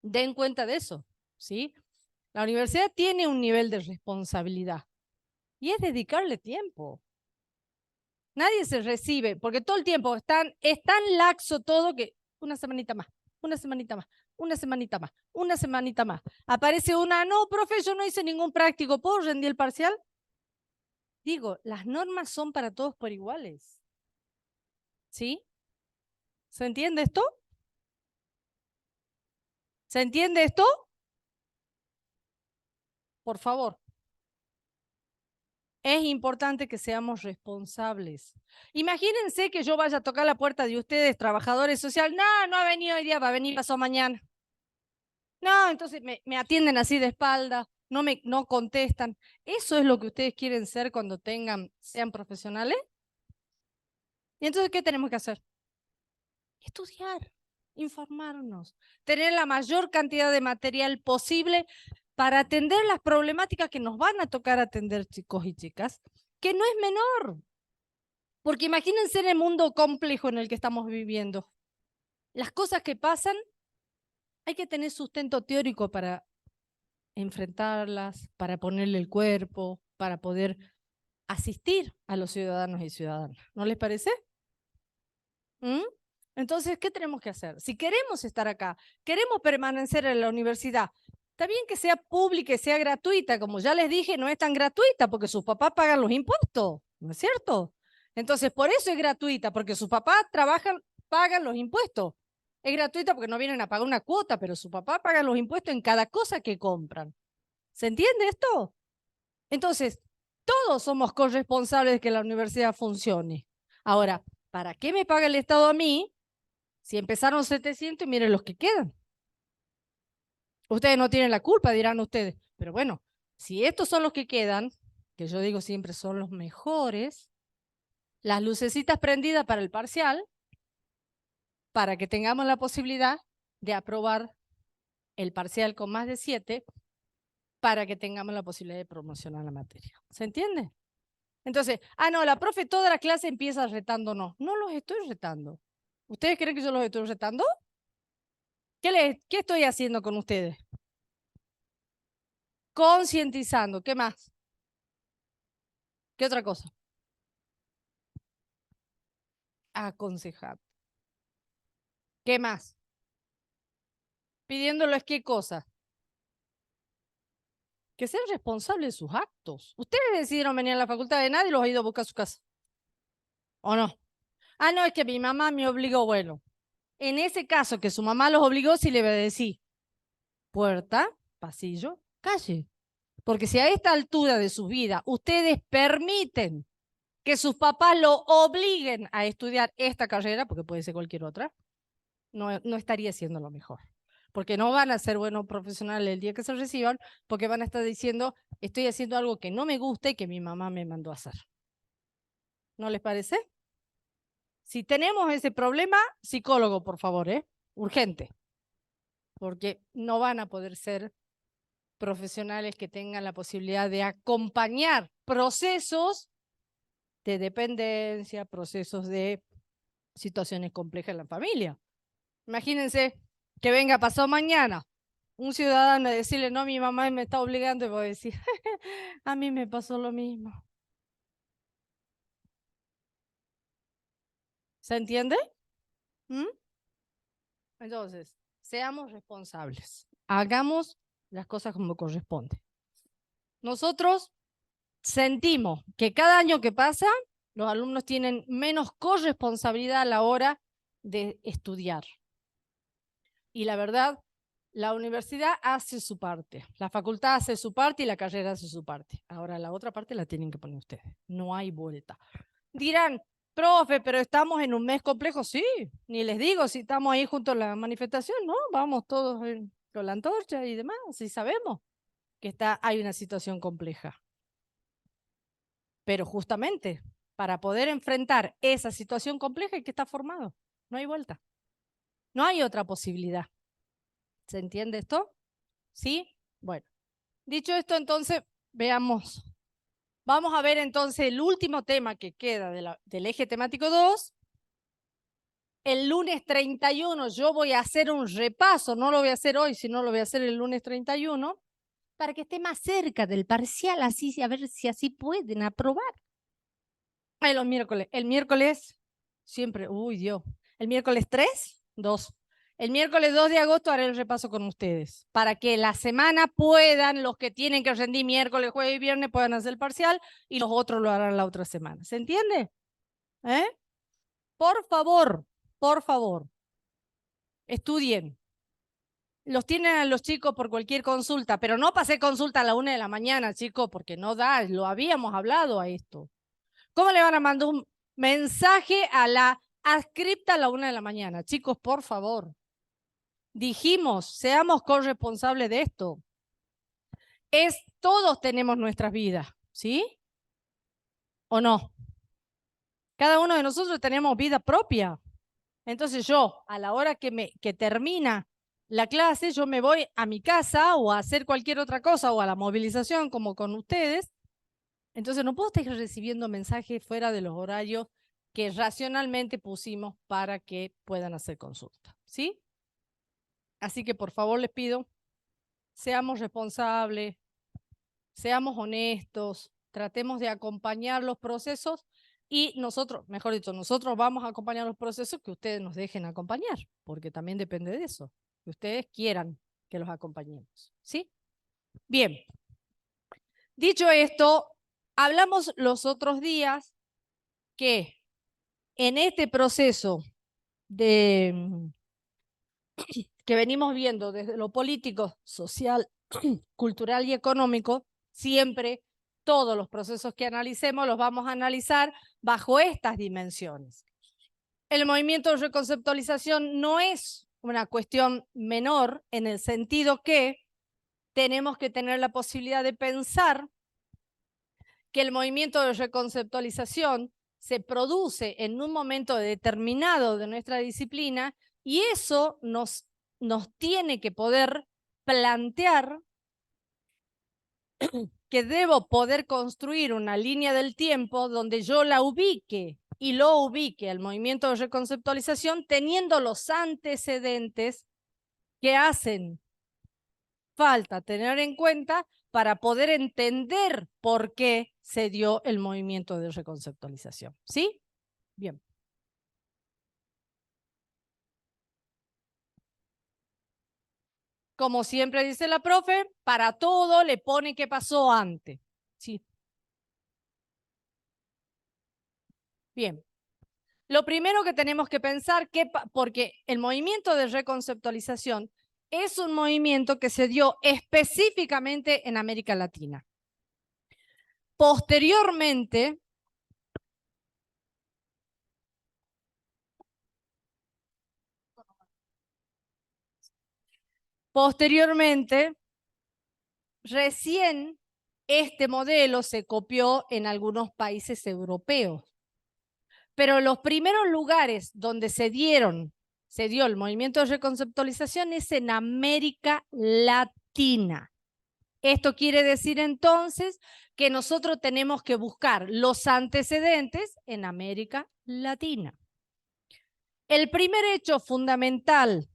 Den cuenta de eso, ¿sí? La universidad tiene un nivel de responsabilidad y es dedicarle tiempo. Nadie se recibe, porque todo el tiempo es tan laxo todo que una semanita más, una semanita más, una semanita más, una semanita más. Aparece una, no, profe, yo no hice ningún práctico, ¿puedo rendir el parcial? Digo, las normas son para todos por iguales. ¿Sí? ¿Se entiende esto? ¿Se entiende esto? Por favor. Es importante que seamos responsables. Imagínense que yo vaya a tocar la puerta de ustedes, trabajadores sociales. No, no ha venido hoy día, va a venir pasado mañana. No, entonces me atienden así de espalda, no contestan. ¿Eso es lo que ustedes quieren ser cuando sean profesionales? ¿Y entonces qué tenemos que hacer? Estudiar, informarnos, tener la mayor cantidad de material posible para atender las problemáticas que nos van a tocar atender, chicos y chicas, que no es menor. Porque imagínense en el mundo complejo en el que estamos viviendo. Las cosas que pasan, hay que tener sustento teórico para enfrentarlas, para ponerle el cuerpo, para poder asistir a los ciudadanos y ciudadanas. ¿No les parece? ¿Mm? Entonces, ¿qué tenemos que hacer? Si queremos estar acá, queremos permanecer en la universidad, está bien que sea pública y sea gratuita, como ya les dije, no es tan gratuita porque sus papás pagan los impuestos, ¿no es cierto? Entonces, por eso es gratuita, porque sus papás trabajan, pagan los impuestos. Es gratuita porque no vienen a pagar una cuota, pero sus papás pagan los impuestos en cada cosa que compran. ¿Se entiende esto? Entonces, todos somos corresponsables de que la universidad funcione. Ahora, ¿para qué me paga el Estado a mí si empezaron 700 y miren los que quedan? Ustedes no tienen la culpa, dirán ustedes. Pero bueno, si estos son los que quedan, que yo digo siempre son los mejores, las lucecitas prendidas para el parcial, para que tengamos la posibilidad de aprobar el parcial con más de 7, para que tengamos la posibilidad de promocionar la materia. ¿Se entiende? Entonces, no, la profe toda la clase empieza retándonos. No los estoy retando. ¿Ustedes creen que yo los estoy retando? ¿Qué estoy haciendo con ustedes? Concientizando. ¿Qué más? ¿Qué otra cosa? Aconsejar. ¿Qué más? Pidiéndoles qué cosa. Que sean responsables de sus actos. Ustedes decidieron venir a la facultad de nadie y los ha ido a buscar a su casa. ¿O no? No, es que mi mamá me obligó. Bueno, en ese caso que su mamá los obligó, sí le voy a decir puerta, pasillo, calle. Porque si a esta altura de su vida ustedes permiten que sus papás lo obliguen a estudiar esta carrera, porque puede ser cualquier otra, no estaría siendo lo mejor. Porque no van a ser buenos profesionales el día que se reciban, porque van a estar diciendo, estoy haciendo algo que no me gusta y que mi mamá me mandó a hacer. ¿No les parece? Si tenemos ese problema, psicólogo, por favor, urgente. Porque no van a poder ser profesionales que tengan la posibilidad de acompañar procesos de dependencia, procesos de situaciones complejas en la familia. Imagínense que venga pasado mañana un ciudadano a decirle, no, mi mamá me está obligando, y voy a decir, a mí me pasó lo mismo. ¿Se entiende? ¿Mm? Entonces, seamos responsables. Hagamos las cosas como corresponde. Nosotros sentimos que cada año que pasa, los alumnos tienen menos corresponsabilidad a la hora de estudiar. Y la verdad, la universidad hace su parte, la facultad hace su parte y la carrera hace su parte. Ahora la otra parte la tienen que poner ustedes. No hay vuelta. Dirán, profe, pero estamos en un mes complejo. Sí, ni les digo si estamos ahí junto a la manifestación, ¿no? Vamos todos con la antorcha y demás, si sabemos que hay una situación compleja. Pero justamente para poder enfrentar esa situación compleja hay que estar formado. No hay vuelta. No hay otra posibilidad. ¿Se entiende esto? ¿Sí? Bueno, dicho esto, entonces, veamos. Vamos a ver entonces el último tema que queda del eje temático 2, el lunes 31 yo voy a hacer un repaso, no lo voy a hacer hoy, sino lo voy a hacer el lunes 31, para que esté más cerca del parcial, así, a ver si así pueden aprobar. Ay, los miércoles. El miércoles, siempre, uy Dios. El miércoles 3, 2. El miércoles 2 de agosto haré el repaso con ustedes, para que la semana puedan, los que tienen que rendir miércoles, jueves y viernes, puedan hacer el parcial y los otros lo harán la otra semana. ¿Se entiende? ¿Eh? Por favor, estudien. Los tienen a los chicos por cualquier consulta, pero no pasé consulta a la 1 de la mañana, chicos, porque no da, lo habíamos hablado a esto. ¿Cómo le van a mandar un mensaje a la adscripta a la 1 de la mañana? Chicos, por favor. Dijimos, seamos corresponsables de esto. Todos tenemos nuestras vidas, ¿sí? ¿O no? Cada uno de nosotros tenemos vida propia. Entonces yo, a la hora que termina la clase, yo me voy a mi casa o a hacer cualquier otra cosa o a la movilización como con ustedes. Entonces no puedo estar recibiendo mensajes fuera de los horarios que racionalmente pusimos para que puedan hacer consulta, ¿sí? Así que por favor les pido, seamos responsables, seamos honestos, tratemos de acompañar los procesos y nosotros, mejor dicho, nosotros vamos a acompañar los procesos que ustedes nos dejen acompañar, porque también depende de eso, que ustedes quieran que los acompañemos, ¿sí? Bien, dicho esto, hablamos los otros días que en este proceso de, que venimos viendo desde lo político, social, cultural y económico, siempre todos los procesos que analicemos los vamos a analizar bajo estas dimensiones. El movimiento de reconceptualización no es una cuestión menor en el sentido que tenemos que tener la posibilidad de pensar que el movimiento de reconceptualización se produce en un momento determinado de nuestra disciplina y eso nos tiene que poder plantear que debo poder construir una línea del tiempo donde yo la ubique y lo ubique al movimiento de reconceptualización teniendo los antecedentes que hacen falta tener en cuenta para poder entender por qué se dio el movimiento de reconceptualización. ¿Sí? Bien. Como siempre dice la profe, para todo le pone qué pasó antes. Sí. Bien. Lo primero que tenemos que pensar, porque el movimiento de reconceptualización es un movimiento que se dio específicamente en América Latina. Posteriormente, recién este modelo se copió en algunos países europeos. Pero los primeros lugares donde se dio el movimiento de reconceptualización es en América Latina. Esto quiere decir entonces que nosotros tenemos que buscar los antecedentes en América Latina. El primer hecho fundamental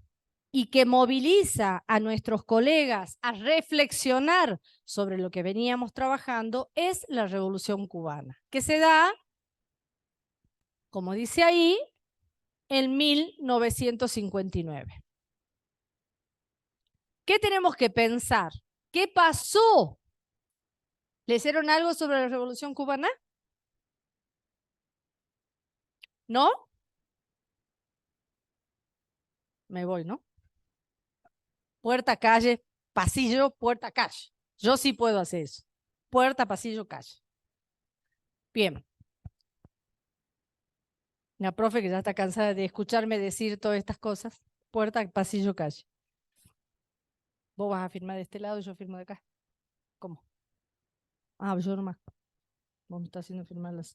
y que moviliza a nuestros colegas a reflexionar sobre lo que veníamos trabajando es la Revolución Cubana, que se da, como dice ahí, en 1959. ¿Qué tenemos que pensar? ¿Qué pasó? ¿Le hicieron algo sobre la Revolución Cubana? ¿No? Me voy, ¿no? Puerta, calle, pasillo, puerta, calle. Yo sí puedo hacer eso. Puerta, pasillo, calle. Bien. La profe que ya está cansada de escucharme decir todas estas cosas. Puerta, pasillo, calle. Vos vas a firmar de este lado y yo firmo de acá. ¿Cómo? Ah, yo nomás. Vos me estás haciendo firmar las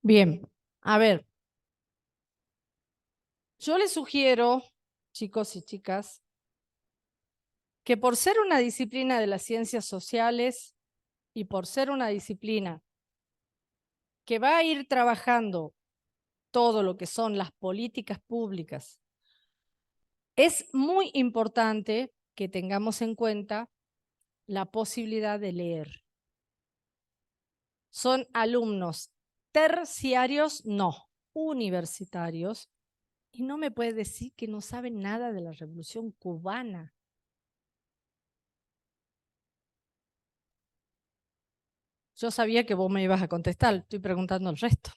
Bien, a ver, yo les sugiero, chicos y chicas, que por ser una disciplina de las ciencias sociales y por ser una disciplina que va a ir trabajando todo lo que son las políticas públicas, es muy importante que tengamos en cuenta la posibilidad de leer. Son alumnos terciarios, no, universitarios, y no me puede decir que no saben nada de la Revolución Cubana. Yo sabía que vos me ibas a contestar, estoy preguntando el resto.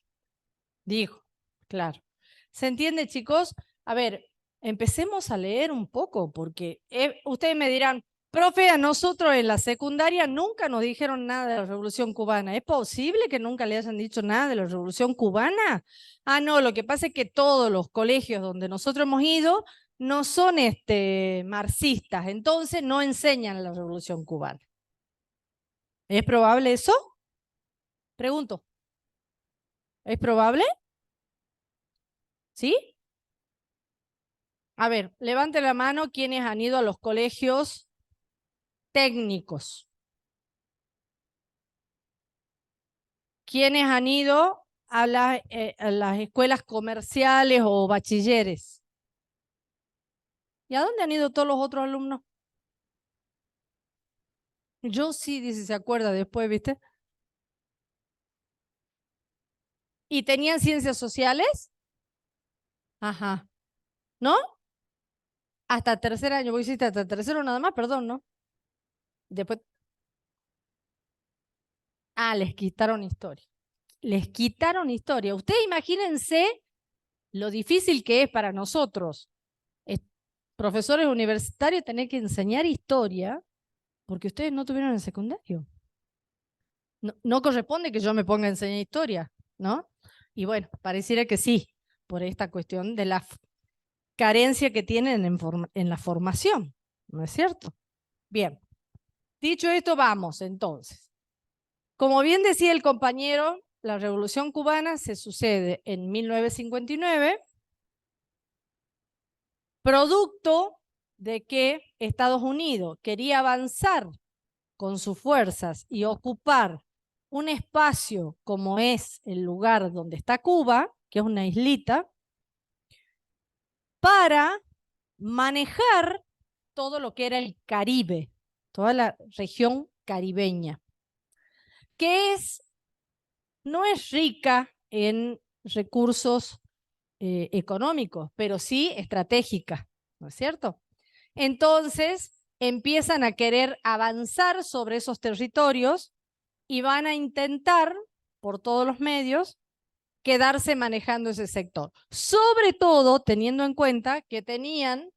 Digo, claro. ¿Se entiende, chicos? A ver, empecemos a leer un poco, porque ustedes me dirán, profe, a nosotros en la secundaria nunca nos dijeron nada de la Revolución Cubana. ¿Es posible que nunca le hayan dicho nada de la Revolución Cubana? Ah, no, lo que pasa es que todos los colegios donde nosotros hemos ido no son marxistas, entonces no enseñan la Revolución Cubana. ¿Es probable eso? Pregunto. ¿Es probable? ¿Sí? A ver, levante la mano quienes han ido a los colegios técnicos. ¿Quiénes han ido a las escuelas comerciales o bachilleres? ¿Y a dónde han ido todos los otros alumnos? Yo sí, dice, se acuerda después, ¿viste? ¿Y tenían ciencias sociales? Ajá. ¿No? Hasta tercer año, vos hiciste hasta tercero nada más, perdón, ¿no? Después, les quitaron historia. Les quitaron historia. Ustedes imagínense lo difícil que es para nosotros, profesores universitarios, tener que enseñar historia porque ustedes no tuvieron el secundario. No, no corresponde que yo me ponga a enseñar historia, ¿no? Y bueno, pareciera que sí, por esta cuestión de la carencia que tienen en la formación, ¿no es cierto? Bien, dicho esto, vamos entonces. Como bien decía el compañero, la Revolución Cubana se sucede en 1959, producto de que Estados Unidos quería avanzar con sus fuerzas y ocupar un espacio como es el lugar donde está Cuba, que es una islita, para manejar todo lo que era el Caribe, toda la región caribeña, que no es rica en recursos económicos, pero sí estratégica, ¿no es cierto? Entonces empiezan a querer avanzar sobre esos territorios y van a intentar, por todos los medios, quedarse manejando ese sector. Sobre todo teniendo en cuenta que tenían,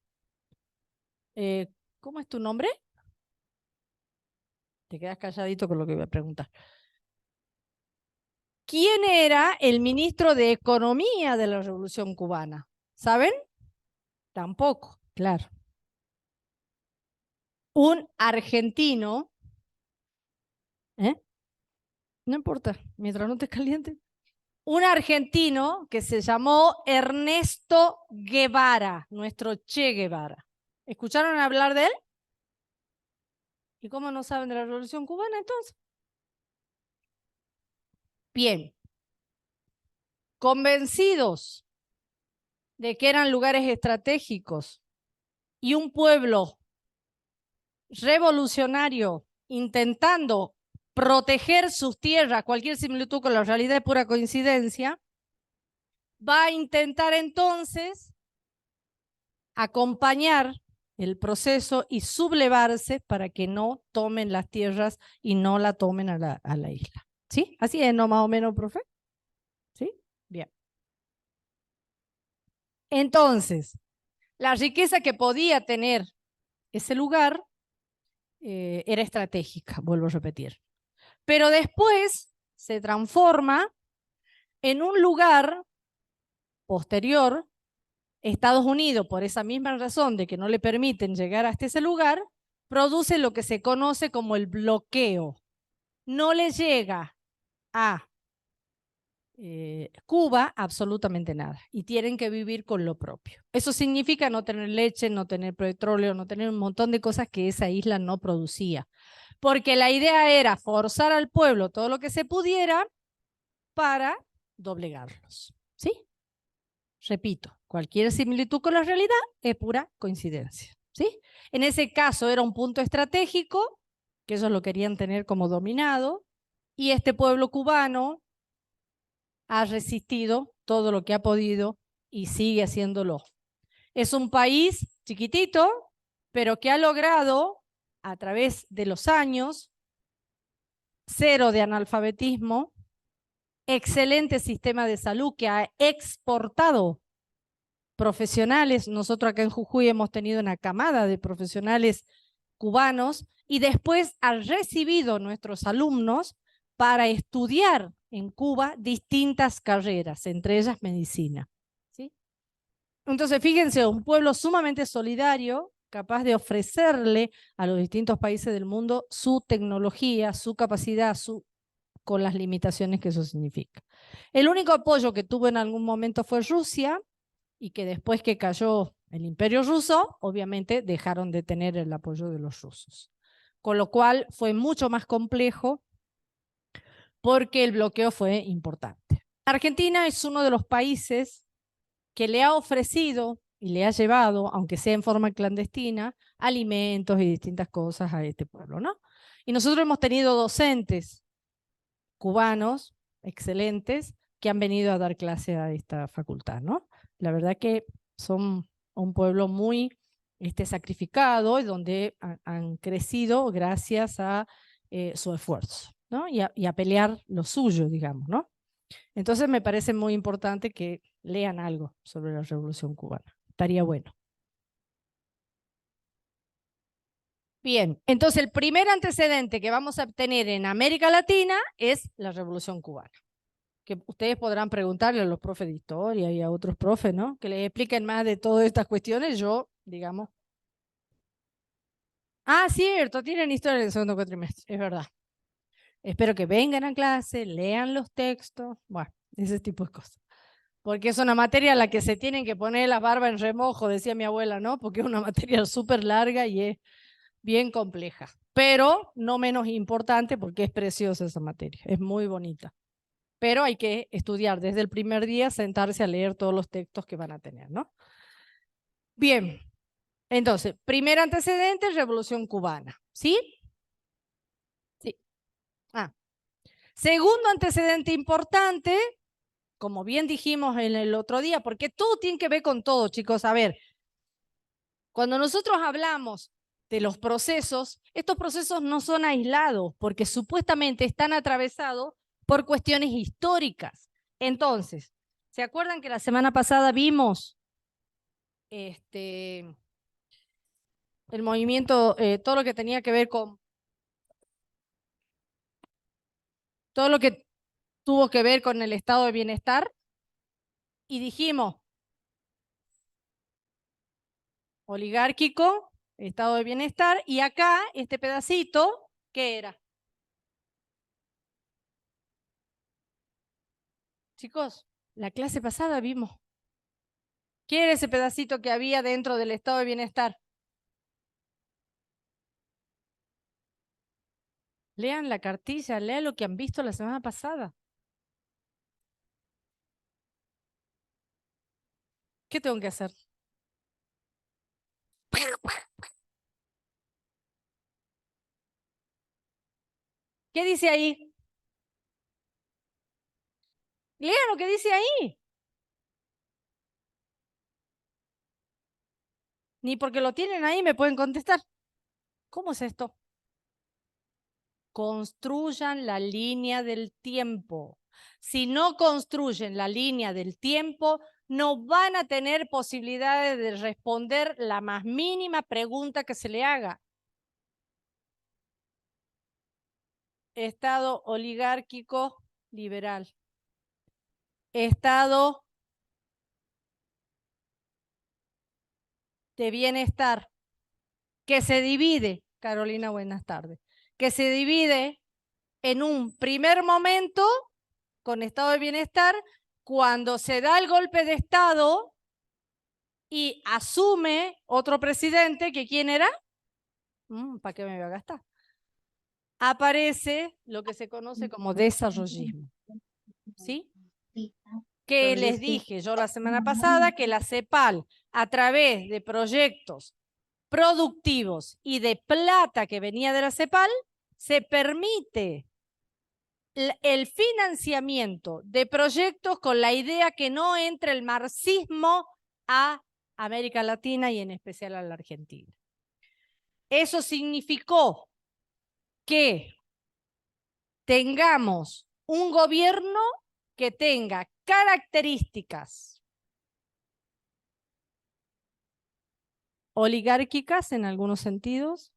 ¿cómo es tu nombre? Te quedas calladito con lo que voy a preguntar. ¿Quién era el ministro de Economía de la Revolución Cubana? ¿Saben? Tampoco, claro. Un argentino, ¿eh? No importa, mientras no te caliente. Un argentino que se llamó Ernesto Guevara, nuestro Che Guevara. ¿Escucharon hablar de él? ¿Y cómo no saben de la Revolución Cubana entonces? Bien, convencidos de que eran lugares estratégicos y un pueblo revolucionario intentando proteger sus tierras, cualquier similitud con la realidad es pura coincidencia, va a intentar entonces acompañar el proceso y sublevarse para que no tomen las tierras y no la tomen a la isla. ¿Sí? Así es, ¿no? Más o menos, profe. ¿Sí? Bien. Entonces, la riqueza que podía tener ese lugar era estratégica, vuelvo a repetir. Pero después se transforma en un lugar posterior. Estados Unidos, por esa misma razón de que no le permiten llegar hasta ese lugar, produce lo que se conoce como el bloqueo. No le llega a Cuba, absolutamente nada. Y tienen que vivir con lo propio. Eso significa no tener leche, no tener petróleo, no tener un montón de cosas que esa isla no producía. Porque la idea era forzar al pueblo todo lo que se pudiera para doblegarlos. ¿Sí? Repito, cualquier similitud con la realidad es pura coincidencia. ¿Sí? En ese caso era un punto estratégico, que ellos lo querían tener como dominado, y este pueblo cubano ha resistido todo lo que ha podido y sigue haciéndolo. Es un país chiquitito, pero que ha logrado, a través de los años, cero de analfabetismo, excelente sistema de salud que ha exportado profesionales. Nosotros acá en Jujuy hemos tenido una camada de profesionales cubanos y después ha recibido nuestros alumnos para estudiar en Cuba distintas carreras, entre ellas medicina. ¿Sí? Entonces, fíjense, un pueblo sumamente solidario, capaz de ofrecerle a los distintos países del mundo su tecnología, su capacidad, con las limitaciones que eso significa. El único apoyo que tuvo en algún momento fue Rusia, y que después que cayó el Imperio Ruso, obviamente dejaron de tener el apoyo de los rusos. Con lo cual fue mucho más complejo porque el bloqueo fue importante. Argentina es uno de los países que le ha ofrecido y le ha llevado, aunque sea en forma clandestina, alimentos y distintas cosas a este pueblo, ¿no? Y nosotros hemos tenido docentes cubanos excelentes que han venido a dar clase a esta facultad, ¿no? La verdad que son un pueblo muy sacrificado y donde han crecido gracias a su esfuerzo, ¿no? Y a pelear lo suyo, digamos, ¿no? Entonces me parece muy importante que lean algo sobre la Revolución Cubana. Estaría bueno. Bien, entonces el primer antecedente que vamos a obtener en América Latina es la Revolución Cubana. Que ustedes podrán preguntarle a los profes de historia y a otros profes, ¿no? Que les expliquen más de todas estas cuestiones. Yo, digamos. Ah, cierto, tienen historia en el segundo cuatrimestre, es verdad. Espero que vengan a clase, lean los textos, bueno, ese tipo de cosas. Porque es una materia a la que se tienen que poner la barba en remojo, decía mi abuela, ¿no? Porque es una materia súper larga y es bien compleja. Pero no menos importante porque es preciosa esa materia, es muy bonita. Pero hay que estudiar desde el primer día, sentarse a leer todos los textos que van a tener, ¿no? Bien, entonces, primer antecedente, Revolución Cubana, ¿sí? Sí. Ah. Segundo antecedente importante, como bien dijimos en el otro día, porque todo tiene que ver con todo, chicos. A ver, cuando nosotros hablamos de los procesos, estos procesos no son aislados, porque supuestamente están atravesados por cuestiones históricas. Entonces, ¿se acuerdan que la semana pasada vimos el movimiento, todo lo que tenía que ver con, todo lo que tuvo que ver con el estado de bienestar? Y dijimos, oligárquico, estado de bienestar, y acá, este pedacito, ¿qué era? Chicos, la clase pasada vimos. ¿Qué era ese pedacito que había dentro del estado de bienestar? Lean la cartilla, lean lo que han visto la semana pasada. ¿Qué tengo que hacer? ¿Qué dice ahí? Lean lo que dice ahí. Ni porque lo tienen ahí me pueden contestar. ¿Cómo es esto? Construyan la línea del tiempo. Si no construyen la línea del tiempo, no van a tener posibilidades de responder la más mínima pregunta que se le haga. Estado oligárquico liberal. Estado de bienestar que se divide, Carolina, buenas tardes, que se divide en un primer momento con estado de bienestar cuando se da el golpe de Estado y asume otro presidente, que ¿quién era? ¿Para qué me voy a gastar? Aparece lo que se conoce como desarrollismo, ¿sí? Que les dije yo la semana pasada que la CEPAL, a través de proyectos productivos y de plata que venía de la CEPAL, se permite el financiamiento de proyectos con la idea que no entre el marxismo a América Latina y en especial a la Argentina. Eso significó que tengamos un gobierno que tenga características oligárquicas en algunos sentidos,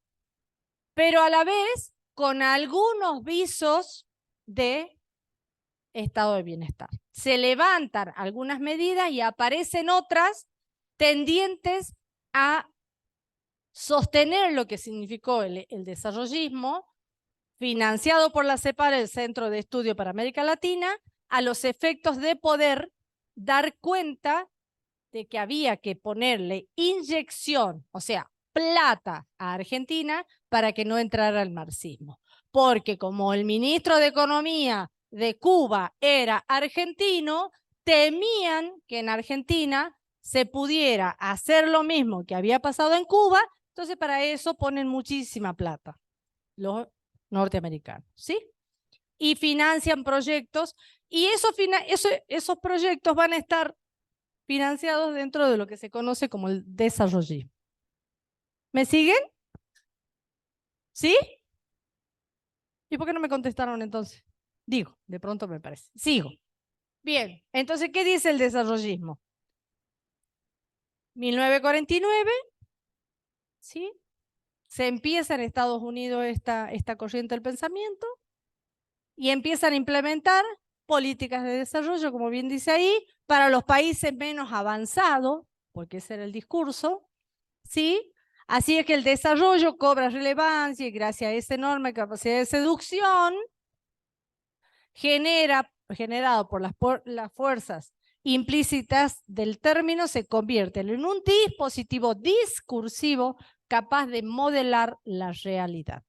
pero a la vez con algunos visos de estado de bienestar. Se levantan algunas medidas y aparecen otras tendientes a sostener lo que significó el desarrollismo, financiado por la CEPAL, el Centro de Estudio para América Latina, a los efectos de poder dar cuenta de que había que ponerle inyección, o sea, plata a Argentina para que no entrara el marxismo. Porque como el ministro de Economía de Cuba era argentino, temían que en Argentina se pudiera hacer lo mismo que había pasado en Cuba, entonces para eso ponen muchísima plata los norteamericanos, ¿sí? Y financian proyectos, y esos proyectos van a estar financiados dentro de lo que se conoce como el desarrollismo. ¿Me siguen? ¿Sí? ¿Y por qué no me contestaron entonces? Digo, de pronto me parece. Sigo. Bien, entonces, ¿qué dice el desarrollismo? 1949, ¿sí? Se empieza en Estados Unidos esta corriente del pensamiento y empiezan a implementar políticas de desarrollo, como bien dice ahí, para los países menos avanzados, porque ese era el discurso, ¿sí? Así es que el desarrollo cobra relevancia y gracias a esa enorme capacidad de seducción generado por las fuerzas implícitas del término, se convierte en un dispositivo discursivo capaz de modelar la realidad.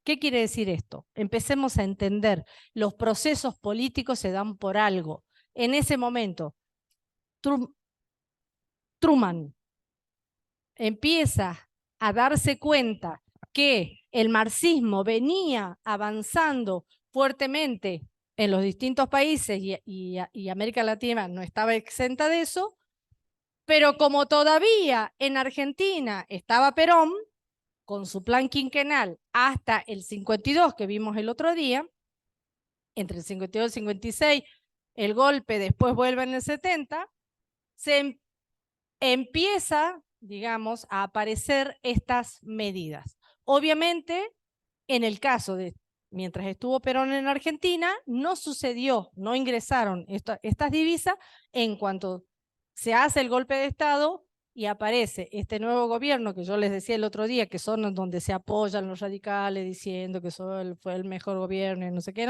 ¿Qué quiere decir esto? Empecemos a entender, los procesos políticos se dan por algo. En ese momento, Truman empieza a darse cuenta que el marxismo venía avanzando fuertemente en los distintos países y América Latina no estaba exenta de eso, pero como todavía en Argentina estaba Perón, con su plan quinquenal hasta el 52 que vimos el otro día, entre el 52 y el 56, el golpe después vuelve en el 70, se empieza, digamos, a aparecer estas medidas. Obviamente, en el caso de, mientras estuvo Perón en Argentina, no sucedió, no ingresaron estas divisas. En cuanto se hace el golpe de Estado y aparece este nuevo gobierno que yo les decía el otro día, que son donde se apoyan los radicales diciendo que fue el mejor gobierno y no sé qué,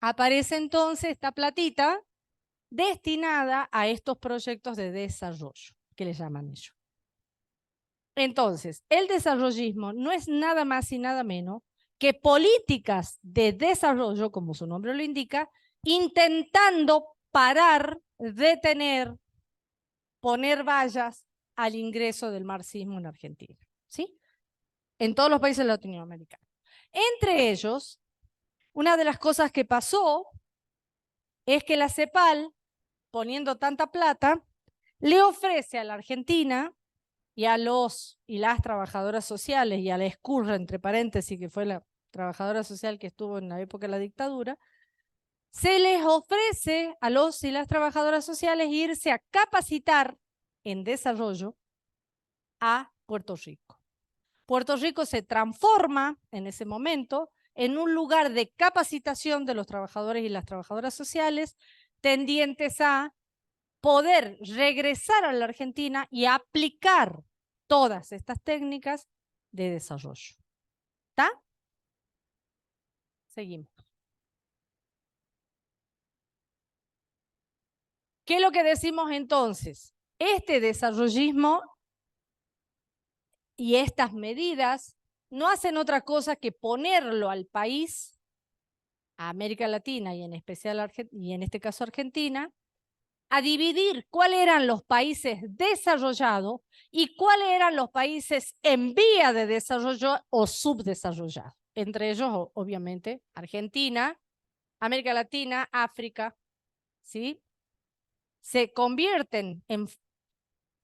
aparece entonces esta platita destinada a estos proyectos de desarrollo, que le llaman ellos. Entonces, el desarrollismo no es nada más y nada menos que políticas de desarrollo, como su nombre lo indica, intentando parar, detener, poner vallas al ingreso del marxismo en Argentina, ¿sí? En todos los países latinoamericanos. Entre ellos, una de las cosas que pasó es que la CEPAL, poniendo tanta plata, le ofrece a la Argentina y a los y las trabajadoras sociales y a la Escurra, entre paréntesis, que fue la trabajadora social que estuvo en la época de la dictadura, se les ofrece a los y las trabajadoras sociales irse a capacitar en desarrollo a Puerto Rico. Puerto Rico se transforma en ese momento en un lugar de capacitación de los trabajadores y las trabajadoras sociales tendientes a poder regresar a la Argentina y aplicar todas estas técnicas de desarrollo. ¿Está? Seguimos. ¿Qué es lo que decimos entonces? Este desarrollismo y estas medidas no hacen otra cosa que ponerlo al país, a América Latina y en especial y en este caso Argentina, a dividir cuáles eran los países desarrollados y cuáles eran los países en vía de desarrollo o subdesarrollados. Entre ellos, obviamente, Argentina, América Latina, África, ¿sí? Se convierten en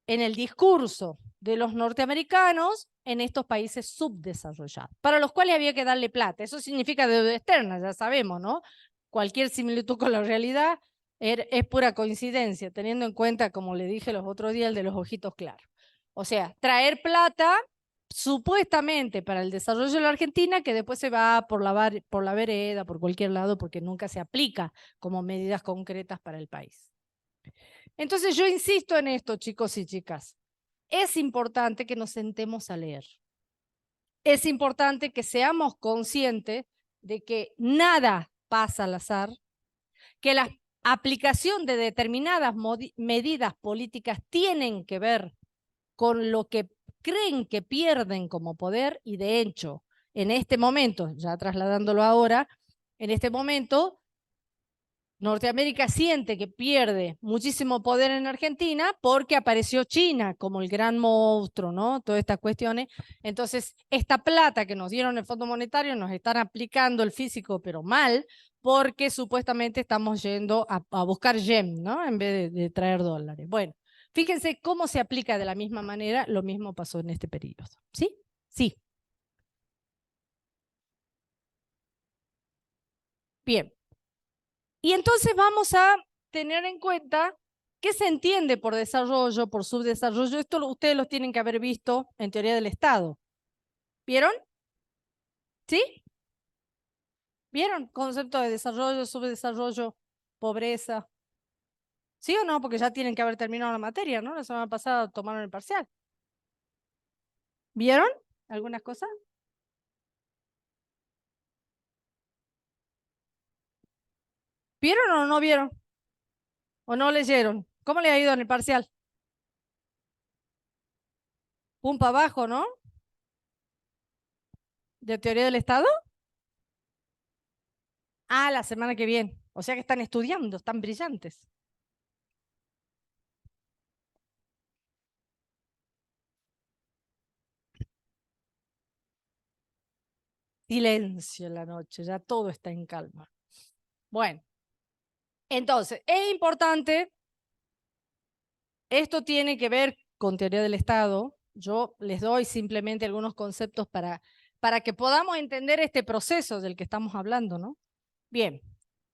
el discurso de los norteamericanos en estos países subdesarrollados, para los cuales había que darle plata. Eso significa deuda externa, ya sabemos, ¿no? Cualquier similitud con la realidad es pura coincidencia, teniendo en cuenta, como le dije los otros días, el de los ojitos claros. O sea, traer plata supuestamente para el desarrollo de la Argentina, que después se va por la vereda, por cualquier lado, porque nunca se aplica como medidas concretas para el país. Entonces yo insisto en esto, chicos y chicas. Es importante que nos sentemos a leer. Es importante que seamos conscientes de que nada pasa al azar, que la aplicación de determinadas medidas políticas tienen que ver con lo que creen que pierden como poder y de hecho, en este momento, ya trasladándolo ahora, en este momento Norteamérica siente que pierde muchísimo poder en Argentina porque apareció China como el gran monstruo, ¿no? Todas estas cuestiones. Entonces, esta plata que nos dieron el Fondo Monetario nos están aplicando el físico, pero mal, porque supuestamente estamos yendo a buscar yen, ¿no? En vez de traer dólares. Bueno, fíjense cómo se aplica de la misma manera, lo mismo pasó en este periodo. ¿Sí? Sí. Bien. Y entonces vamos a tener en cuenta qué se entiende por desarrollo, por subdesarrollo. Esto ustedes lo tienen que haber visto en teoría del Estado. ¿Vieron? ¿Sí? ¿Vieron? Concepto de desarrollo, subdesarrollo, pobreza. ¿Sí o no? Porque ya tienen que haber terminado la materia, ¿no? La semana pasada tomaron el parcial. ¿Vieron algunas cosas? ¿Vieron o no vieron? ¿O no leyeron? ¿Cómo le ha ido en el parcial? Pum para abajo, ¿no? ¿De teoría del Estado? Ah, la semana que viene. O sea que están estudiando, están brillantes. Silencio en la noche, ya todo está en calma. Bueno, entonces, es importante, esto tiene que ver con teoría del Estado. Yo les doy simplemente algunos conceptos para que podamos entender este proceso del que estamos hablando, ¿no? Bien,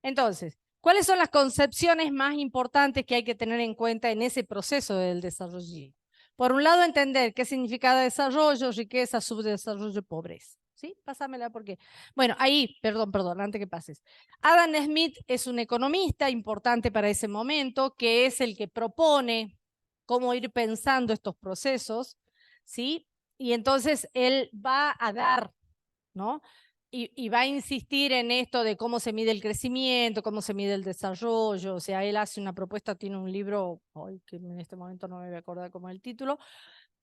entonces, ¿cuáles son las concepciones más importantes que hay que tener en cuenta en ese proceso del desarrollo? Por un lado, entender qué significa desarrollo, riqueza, subdesarrollo, pobreza. ¿Sí? Pásamela porque... Bueno, ahí, perdón, antes que pases. Adam Smith es un economista importante para ese momento, que es el que propone cómo ir pensando estos procesos, ¿sí? Y entonces él va a dar, ¿no? Y va a insistir en esto de cómo se mide el crecimiento, cómo se mide el desarrollo. O sea, él hace una propuesta, tiene un libro, ay, que en este momento no me voy a acordar cómo es el título,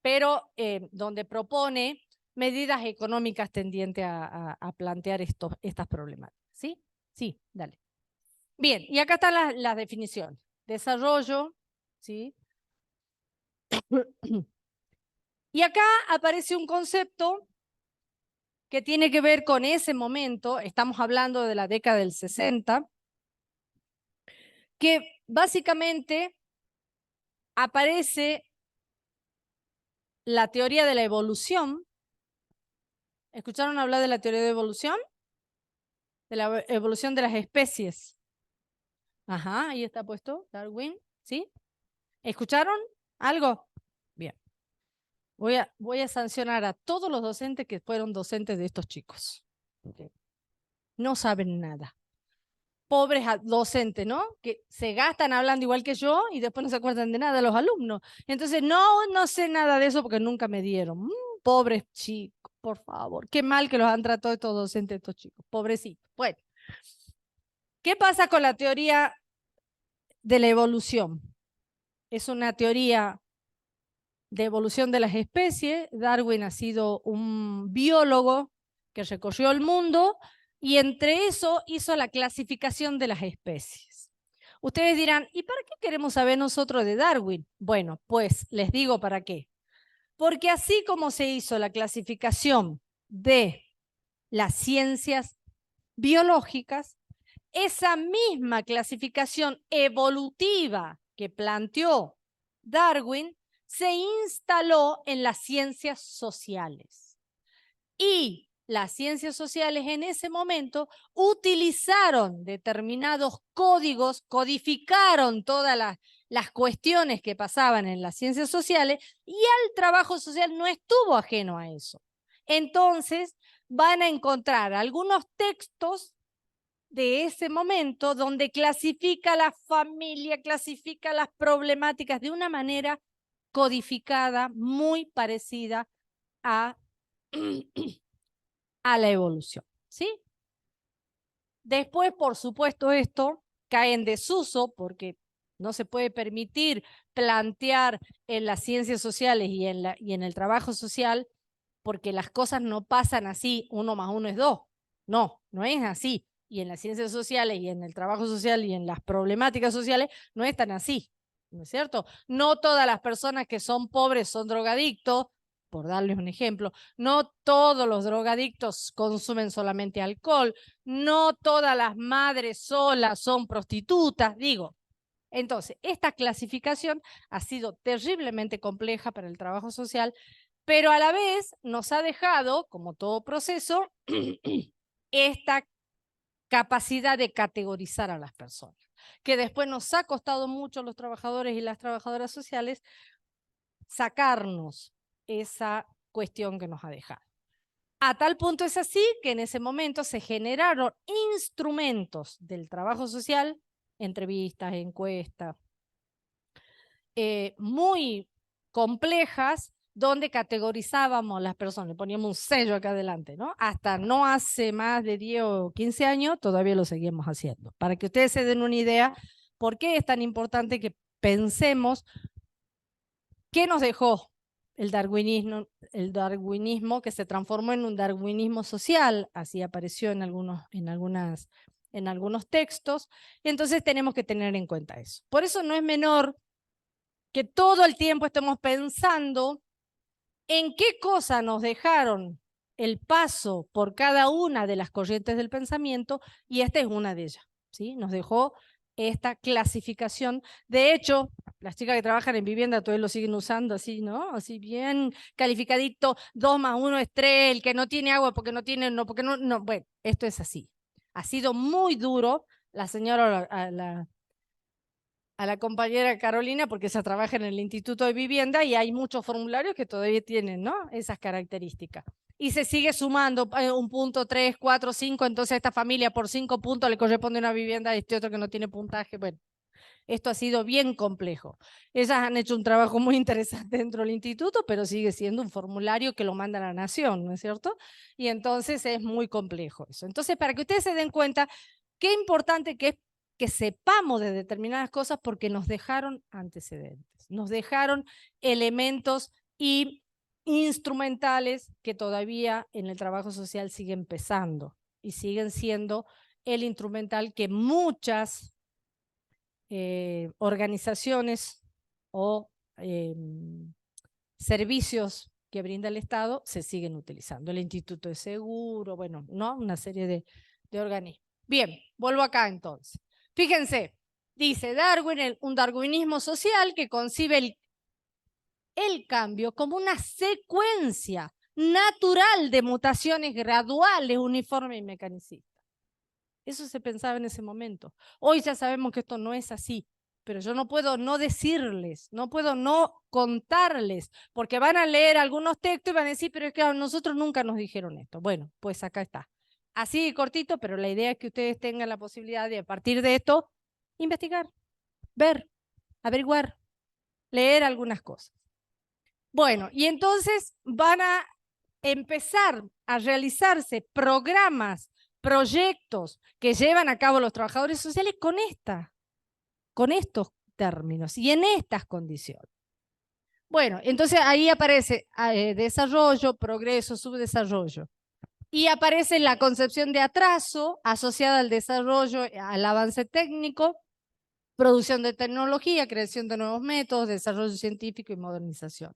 pero donde propone medidas económicas tendientes a plantear estas problemáticas. ¿Sí? Sí, dale. Bien, y acá están las definiciones. Desarrollo, ¿sí? Y acá aparece un concepto que tiene que ver con ese momento, estamos hablando de la década del 60, que básicamente aparece la teoría de la evolución. ¿Escucharon hablar de la teoría de evolución? De la evolución de las especies. Ajá, ahí está puesto, Darwin, ¿sí? ¿Escucharon algo? Bien. Voy a sancionar a todos los docentes que fueron docentes de estos chicos. No saben nada. Pobres docentes, ¿no? Que se gastan hablando igual que yo y después no se acuerdan de nada los alumnos. Entonces, no sé nada de eso porque nunca me dieron. Pobres chicos, por favor. Qué mal que los han tratado estos docentes, estos chicos. Pobrecitos. Bueno, ¿qué pasa con la teoría de la evolución. Es una teoría de evolución de las especies. Darwin ha sido un biólogo que recorrió el mundo y entre eso hizo la clasificación de las especies. Ustedes dirán, ¿y para qué queremos saber nosotros de Darwin? Bueno, pues les digo para qué. Porque así como se hizo la clasificación de las ciencias biológicas, esa misma clasificación evolutiva que planteó Darwin se instaló en las ciencias sociales. Y las ciencias sociales en ese momento utilizaron determinados códigos, codificaron todas las cuestiones que pasaban en las ciencias sociales y el trabajo social no estuvo ajeno a eso. Entonces van a encontrar algunos textos de ese momento donde clasifica la familia, clasifica las problemáticas de una manera codificada, muy parecida a, a la evolución, ¿sí? Después, por supuesto, esto cae en desuso porque no se puede permitir plantear en las ciencias sociales y en el trabajo social porque las cosas no pasan así, 1 más 1 es 2. No, no es así. Y en las ciencias sociales y en el trabajo social y en las problemáticas sociales no es tan así, ¿no es cierto? No todas las personas que son pobres son drogadictos, por darles un ejemplo. No todos los drogadictos consumen solamente alcohol. No todas las madres solas son prostitutas, digo. Entonces, esta clasificación ha sido terriblemente compleja para el trabajo social, pero a la vez nos ha dejado, como todo proceso, esta capacidad de categorizar a las personas, que después nos ha costado mucho a los trabajadores y las trabajadoras sociales sacarnos esa cuestión que nos ha dejado. A tal punto es así que en ese momento se generaron instrumentos del trabajo social, entrevistas, encuestas, muy complejas, donde categorizábamos a las personas, le poníamos un sello acá adelante, ¿no? Hasta no hace más de 10 o 15 años todavía lo seguimos haciendo. Para que ustedes se den una idea por qué es tan importante que pensemos qué nos dejó el darwinismo que se transformó en un darwinismo social, así apareció en algunos textos, y entonces tenemos que tener en cuenta eso. Por eso no es menor que todo el tiempo estemos pensando en qué cosa nos dejaron el paso por cada una de las corrientes del pensamiento, y esta es una de ellas, ¿sí? Nos dejó esta clasificación. De hecho, las chicas que trabajan en vivienda todavía lo siguen usando así, ¿no? Así bien calificadito, 2 más 1 es 3, el que no tiene agua porque no tiene, no, porque no, bueno, esto es así. Ha sido muy duro. La señora, a la compañera Carolina, porque ella trabaja en el Instituto de Vivienda y hay muchos formularios que todavía tienen, ¿no?, esas características. Y se sigue sumando 1 punto, 3, 4, 5, entonces a esta familia por 5 puntos le corresponde una vivienda a este otro que no tiene puntaje. Bueno, esto ha sido bien complejo. Ellas han hecho un trabajo muy interesante dentro del instituto, pero sigue siendo un formulario que lo manda la Nación, ¿no es cierto? Y entonces es muy complejo eso. Entonces, para que ustedes se den cuenta qué importante que es que sepamos de determinadas cosas porque nos dejaron antecedentes, nos dejaron elementos y instrumentales que todavía en el trabajo social siguen pesando y siguen siendo el instrumental que muchas organizaciones o servicios que brinda el Estado se siguen utilizando. El Instituto de Seguro, bueno, ¿no?, una serie de organismos. Bien, vuelvo acá entonces. Fíjense, dice Darwin, un darwinismo social que concibe el cambio como una secuencia natural de mutaciones graduales, uniformes y mecanicistas. Eso se pensaba en ese momento. Hoy ya sabemos que esto no es así, pero yo no puedo no decirles, no puedo no contarles, porque van a leer algunos textos y van a decir, pero es que a nosotros nunca nos dijeron esto. Bueno, pues acá está. Así cortito, pero la idea es que ustedes tengan la posibilidad de, a partir de esto, investigar, ver, averiguar, leer algunas cosas. Bueno, y entonces van a empezar a realizarse programas, proyectos que llevan a cabo los trabajadores sociales con esta con estos términos y en estas condiciones. Bueno, entonces ahí aparece desarrollo, progreso, subdesarrollo. Y aparece la concepción de atraso asociada al desarrollo, al avance técnico, producción de tecnología, creación de nuevos métodos, desarrollo científico y modernización.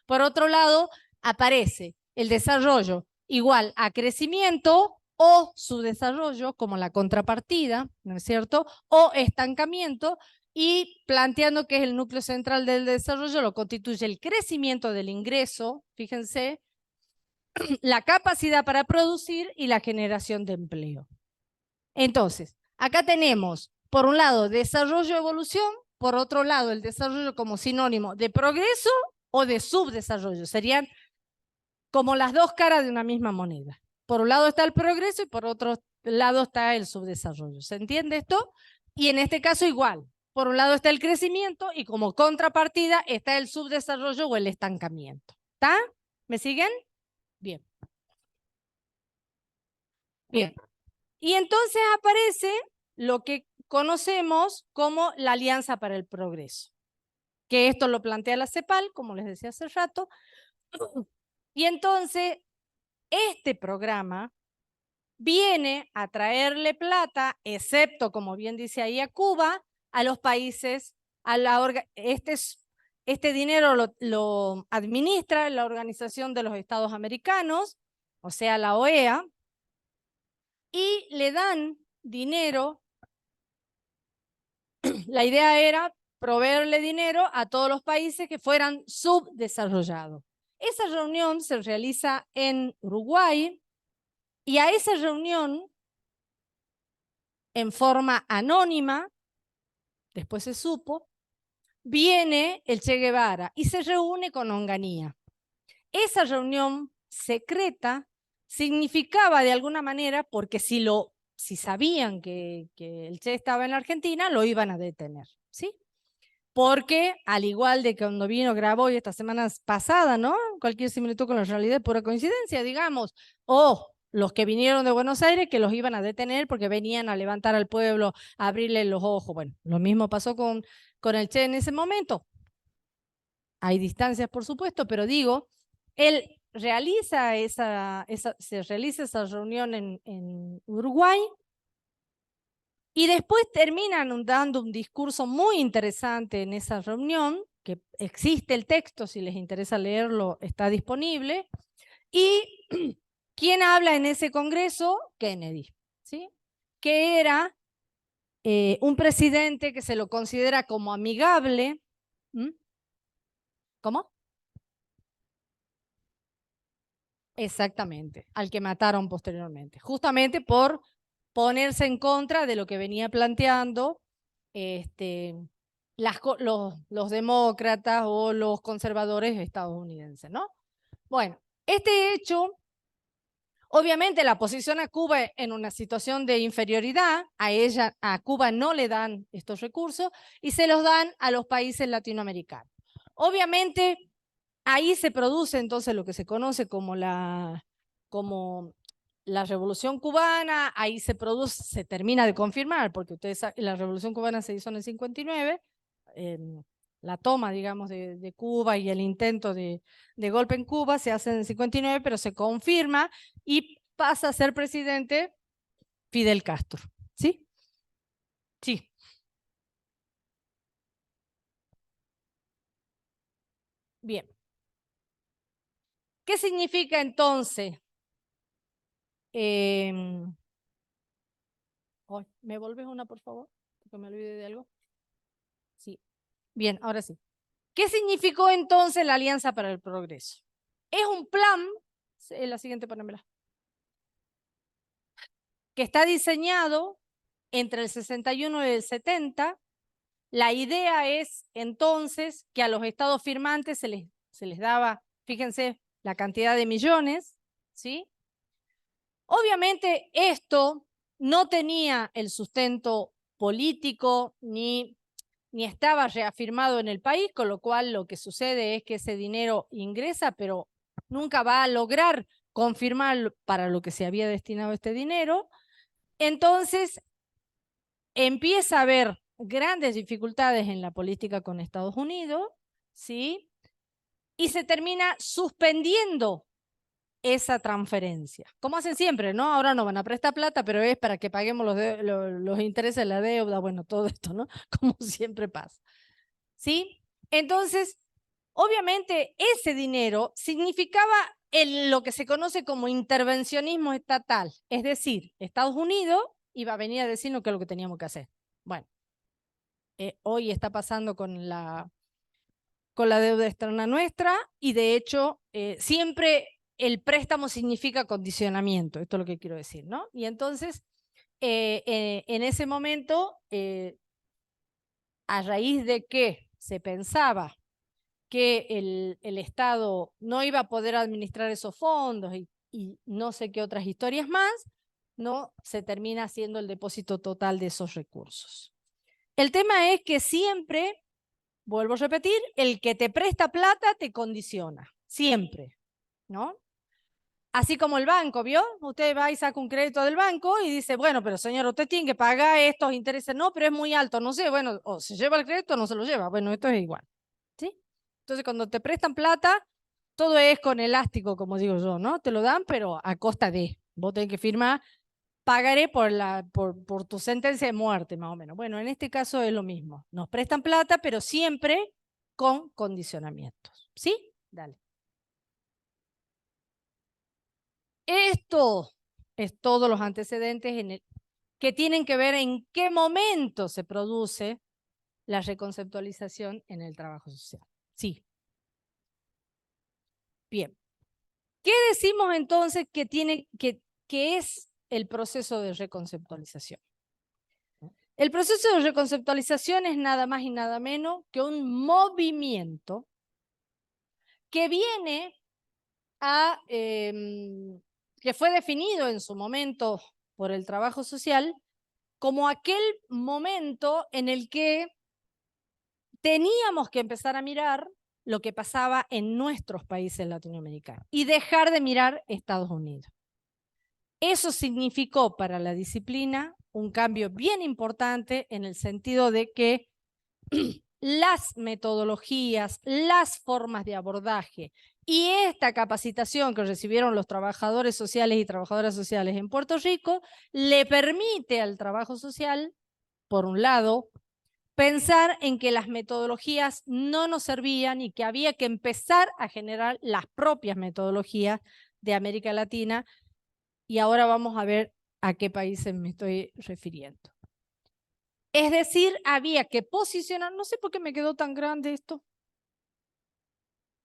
Por otro lado, aparece el desarrollo igual a crecimiento o subdesarrollo como la contrapartida, ¿no es cierto? O estancamiento, y planteando que es el núcleo central del desarrollo lo constituye el crecimiento del ingreso, fíjense, la capacidad para producir y la generación de empleo. Entonces, acá tenemos, por un lado, desarrollo-evolución, por otro lado, el desarrollo como sinónimo de progreso o de subdesarrollo. Serían como las dos caras de una misma moneda. Por un lado está el progreso y por otro lado está el subdesarrollo. ¿Se entiende esto? Y en este caso igual. Por un lado está el crecimiento y como contrapartida está el subdesarrollo o el estancamiento. ¿Está? ¿Me siguen? Bien. Bien. Y entonces aparece lo que conocemos como la Alianza para el Progreso, que esto lo plantea la CEPAL, como les decía hace rato. Y entonces este programa viene a traerle plata, excepto, como bien dice ahí, a Cuba, a los países, este dinero lo administra la Organización de los Estados Americanos, o sea, la OEA, y le dan dinero. La idea era proveerle dinero a todos los países que fueran subdesarrollados. Esa reunión se realiza en Uruguay y a esa reunión, en forma anónima, después se supo, viene el Che Guevara y se reúne con Onganía. Esa reunión secreta significaba de alguna manera, porque si sabían que el Che estaba en la Argentina, lo iban a detener, ¿sí? Porque, al igual de que cuando vino Graboy estas semanas pasadas, ¿no? Cualquier similitud con la realidad es pura coincidencia, digamos. O los que vinieron de Buenos Aires que los iban a detener porque venían a levantar al pueblo, a abrirle los ojos. Bueno, lo mismo pasó con el Che en ese momento. Hay distancias, por supuesto, pero digo, él se realiza esa reunión en Uruguay. Y después terminan dando un discurso muy interesante en esa reunión, que existe el texto, si les interesa leerlo, está disponible. Y ¿quién habla en ese congreso? Kennedy, ¿sí? Que era un presidente que se lo considera como amigable. ¿Mm? ¿Cómo? Exactamente, al que mataron posteriormente, justamente por ponerse en contra de lo que venía planteando los demócratas o los conservadores estadounidenses, ¿no? Bueno, este hecho, obviamente la posición a Cuba en una situación de inferioridad, a Cuba no le dan estos recursos y se los dan a los países latinoamericanos. Obviamente, ahí se produce entonces lo que se conoce como la Revolución Cubana. Ahí se termina de confirmar, porque ustedes saben, la Revolución Cubana se hizo en el 59, la toma, digamos, de Cuba y el intento de golpe en Cuba se hace en el 59, pero se confirma y pasa a ser presidente Fidel Castro, ¿sí? Sí. Bien. ¿Qué significa entonces? ¿Me volves una, por favor? Porque me olvidé de algo. Sí. Bien, ahora sí. ¿Qué significó entonces la Alianza para el Progreso? Es un plan, la siguiente ponémela, que está diseñado entre el 61 y el 70. La idea es entonces que a los estados firmantes se les daba, fíjense, la cantidad de millones, ¿sí? Obviamente esto no tenía el sustento político ni estaba reafirmado en el país, con lo cual lo que sucede es que ese dinero ingresa, pero nunca va a lograr confirmar para lo que se había destinado este dinero. Entonces empieza a haber grandes dificultades en la política con Estados Unidos, ¿sí? Y se termina suspendiendo esa transferencia. Como hacen siempre, ¿no? Ahora no van a prestar plata, pero es para que paguemos los intereses de la deuda, bueno, todo esto, ¿no? Como siempre pasa. ¿Sí? Entonces, obviamente, ese dinero significaba lo que se conoce como intervencionismo estatal. Es decir, Estados Unidos iba a venir a decirnos qué es lo que teníamos que hacer. Bueno, hoy está pasando con la deuda externa nuestra y de hecho siempre el préstamo significa condicionamiento, esto es lo que quiero decir, ¿no? Y entonces en ese momento, a raíz de que se pensaba que el Estado no iba a poder administrar esos fondos y no sé qué otras historias más, no se termina haciendo el depósito total de esos recursos. El tema es que siempre, vuelvo a repetir, el que te presta plata te condiciona, siempre, ¿no? Así como el banco, ¿vio? Usted va y saca un crédito del banco y dice, bueno, pero señor, usted tiene que pagar estos intereses. No, pero es muy alto, no sé, bueno, o se lleva el crédito o no se lo lleva. Bueno, esto es igual, ¿sí? Entonces, cuando te prestan plata, todo es con elástico, como digo yo, ¿no? Te lo dan, pero a costa de. Vos tenés que firmar, pagaré por tu sentencia de muerte, más o menos. Bueno, en este caso es lo mismo. Nos prestan plata, pero siempre con condicionamientos, ¿sí? Dale. Esto es todos los antecedentes que tienen que ver en qué momento se produce la reconceptualización en el trabajo social. Sí. Bien. ¿Qué decimos entonces que es el proceso de reconceptualización? El proceso de reconceptualización es nada más y nada menos que un movimiento que viene que fue definido en su momento por el trabajo social como aquel momento en el que teníamos que empezar a mirar lo que pasaba en nuestros países latinoamericanos y dejar de mirar Estados Unidos. Eso significó para la disciplina un cambio bien importante en el sentido de que las metodologías, las formas de abordaje y esta capacitación que recibieron los trabajadores sociales y trabajadoras sociales en Puerto Rico le permite al trabajo social, por un lado, pensar en que las metodologías no nos servían y que había que empezar a generar las propias metodologías de América Latina. Y ahora vamos a ver a qué países me estoy refiriendo. Es decir, había que posicionar, no sé por qué me quedó tan grande esto.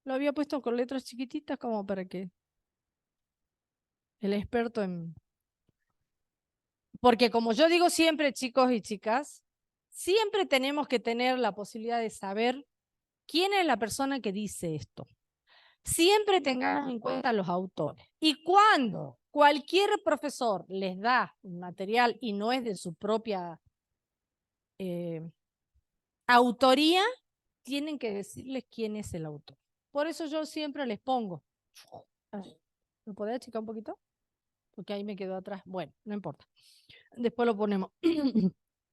Lo había puesto con letras chiquititas como para que el experto en... Porque como yo digo siempre, chicos y chicas, siempre tenemos que tener la posibilidad de saber quién es la persona que dice esto. Siempre tengamos en cuenta los autores. Y cuando cualquier profesor les da un material y no es de su propia autoría, tienen que decirles quién es el autor. Por eso yo siempre les pongo. ¿Lo podés achicar un poquito? Porque ahí me quedó atrás. Bueno, no importa. Después lo ponemos.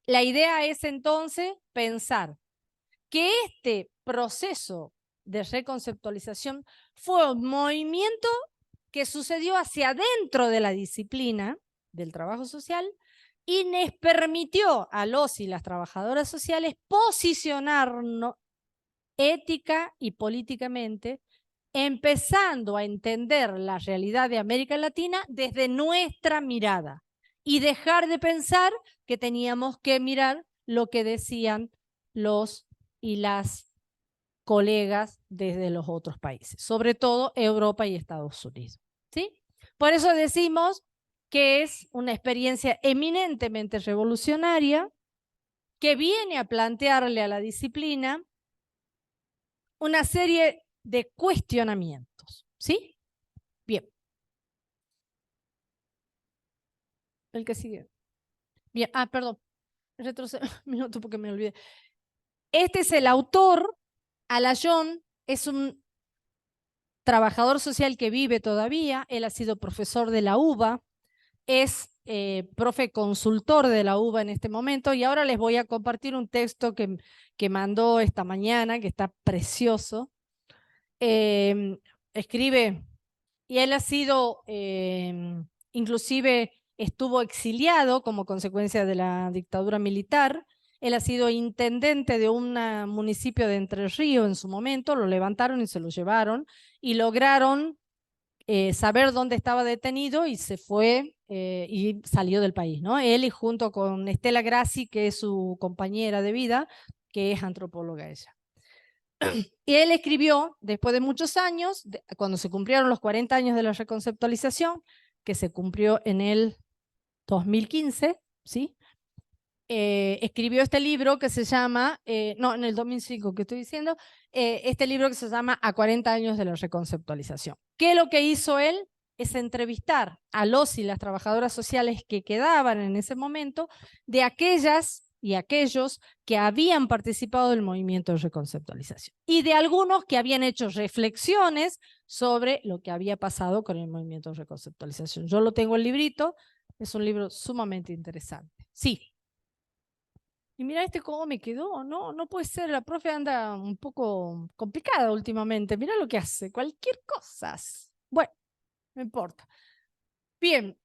La idea es entonces pensar que este proceso de reconceptualización fue un movimiento que sucedió hacia adentro de la disciplina del trabajo social y les permitió a los y las trabajadoras sociales posicionarnos ética y políticamente, empezando a entender la realidad de América Latina desde nuestra mirada y dejar de pensar que teníamos que mirar lo que decían los y las colegas desde los otros países, sobre todo Europa y Estados Unidos. ¿Sí? Por eso decimos que es una experiencia eminentemente revolucionaria que viene a plantearle a la disciplina una serie de cuestionamientos. ¿Sí? Bien. El que sigue. Bien, perdón. Retrocedo un minuto porque me olvidé. Este es el autor. Alayón es un trabajador social que vive todavía. Él ha sido profesor de la UBA. Es profe consultor de la UBA en este momento, y ahora les voy a compartir un texto que mandó esta mañana, que está precioso. Escribe, y él ha sido, inclusive estuvo exiliado como consecuencia de la dictadura militar. Él ha sido intendente de un municipio de Entre Ríos en su momento, lo levantaron y se lo llevaron, y lograron saber dónde estaba detenido y se fue y salió del país, ¿no? Él y junto con Estela Grassi, que es su compañera de vida, que es antropóloga ella. Y él escribió, después de muchos años, cuando se cumplieron los 40 años de la reconceptualización, que se cumplió en el 2015, ¿sí? Escribió este libro que se llama, no, en el 2005 que estoy diciendo, este libro que se llama A 40 años de la reconceptualización. ¿Qué lo que hizo él? Es entrevistar a los y las trabajadoras sociales que quedaban en ese momento, de aquellas y aquellos que habían participado del movimiento de reconceptualización, y de algunos que habían hecho reflexiones sobre lo que había pasado con el movimiento de reconceptualización. Yo lo tengo el librito, es un libro sumamente interesante. Sí. Y mira cómo me quedó, no, no puede ser, la profe anda un poco complicada últimamente, mira lo que hace, cualquier cosa. Bueno, no importa. Bien,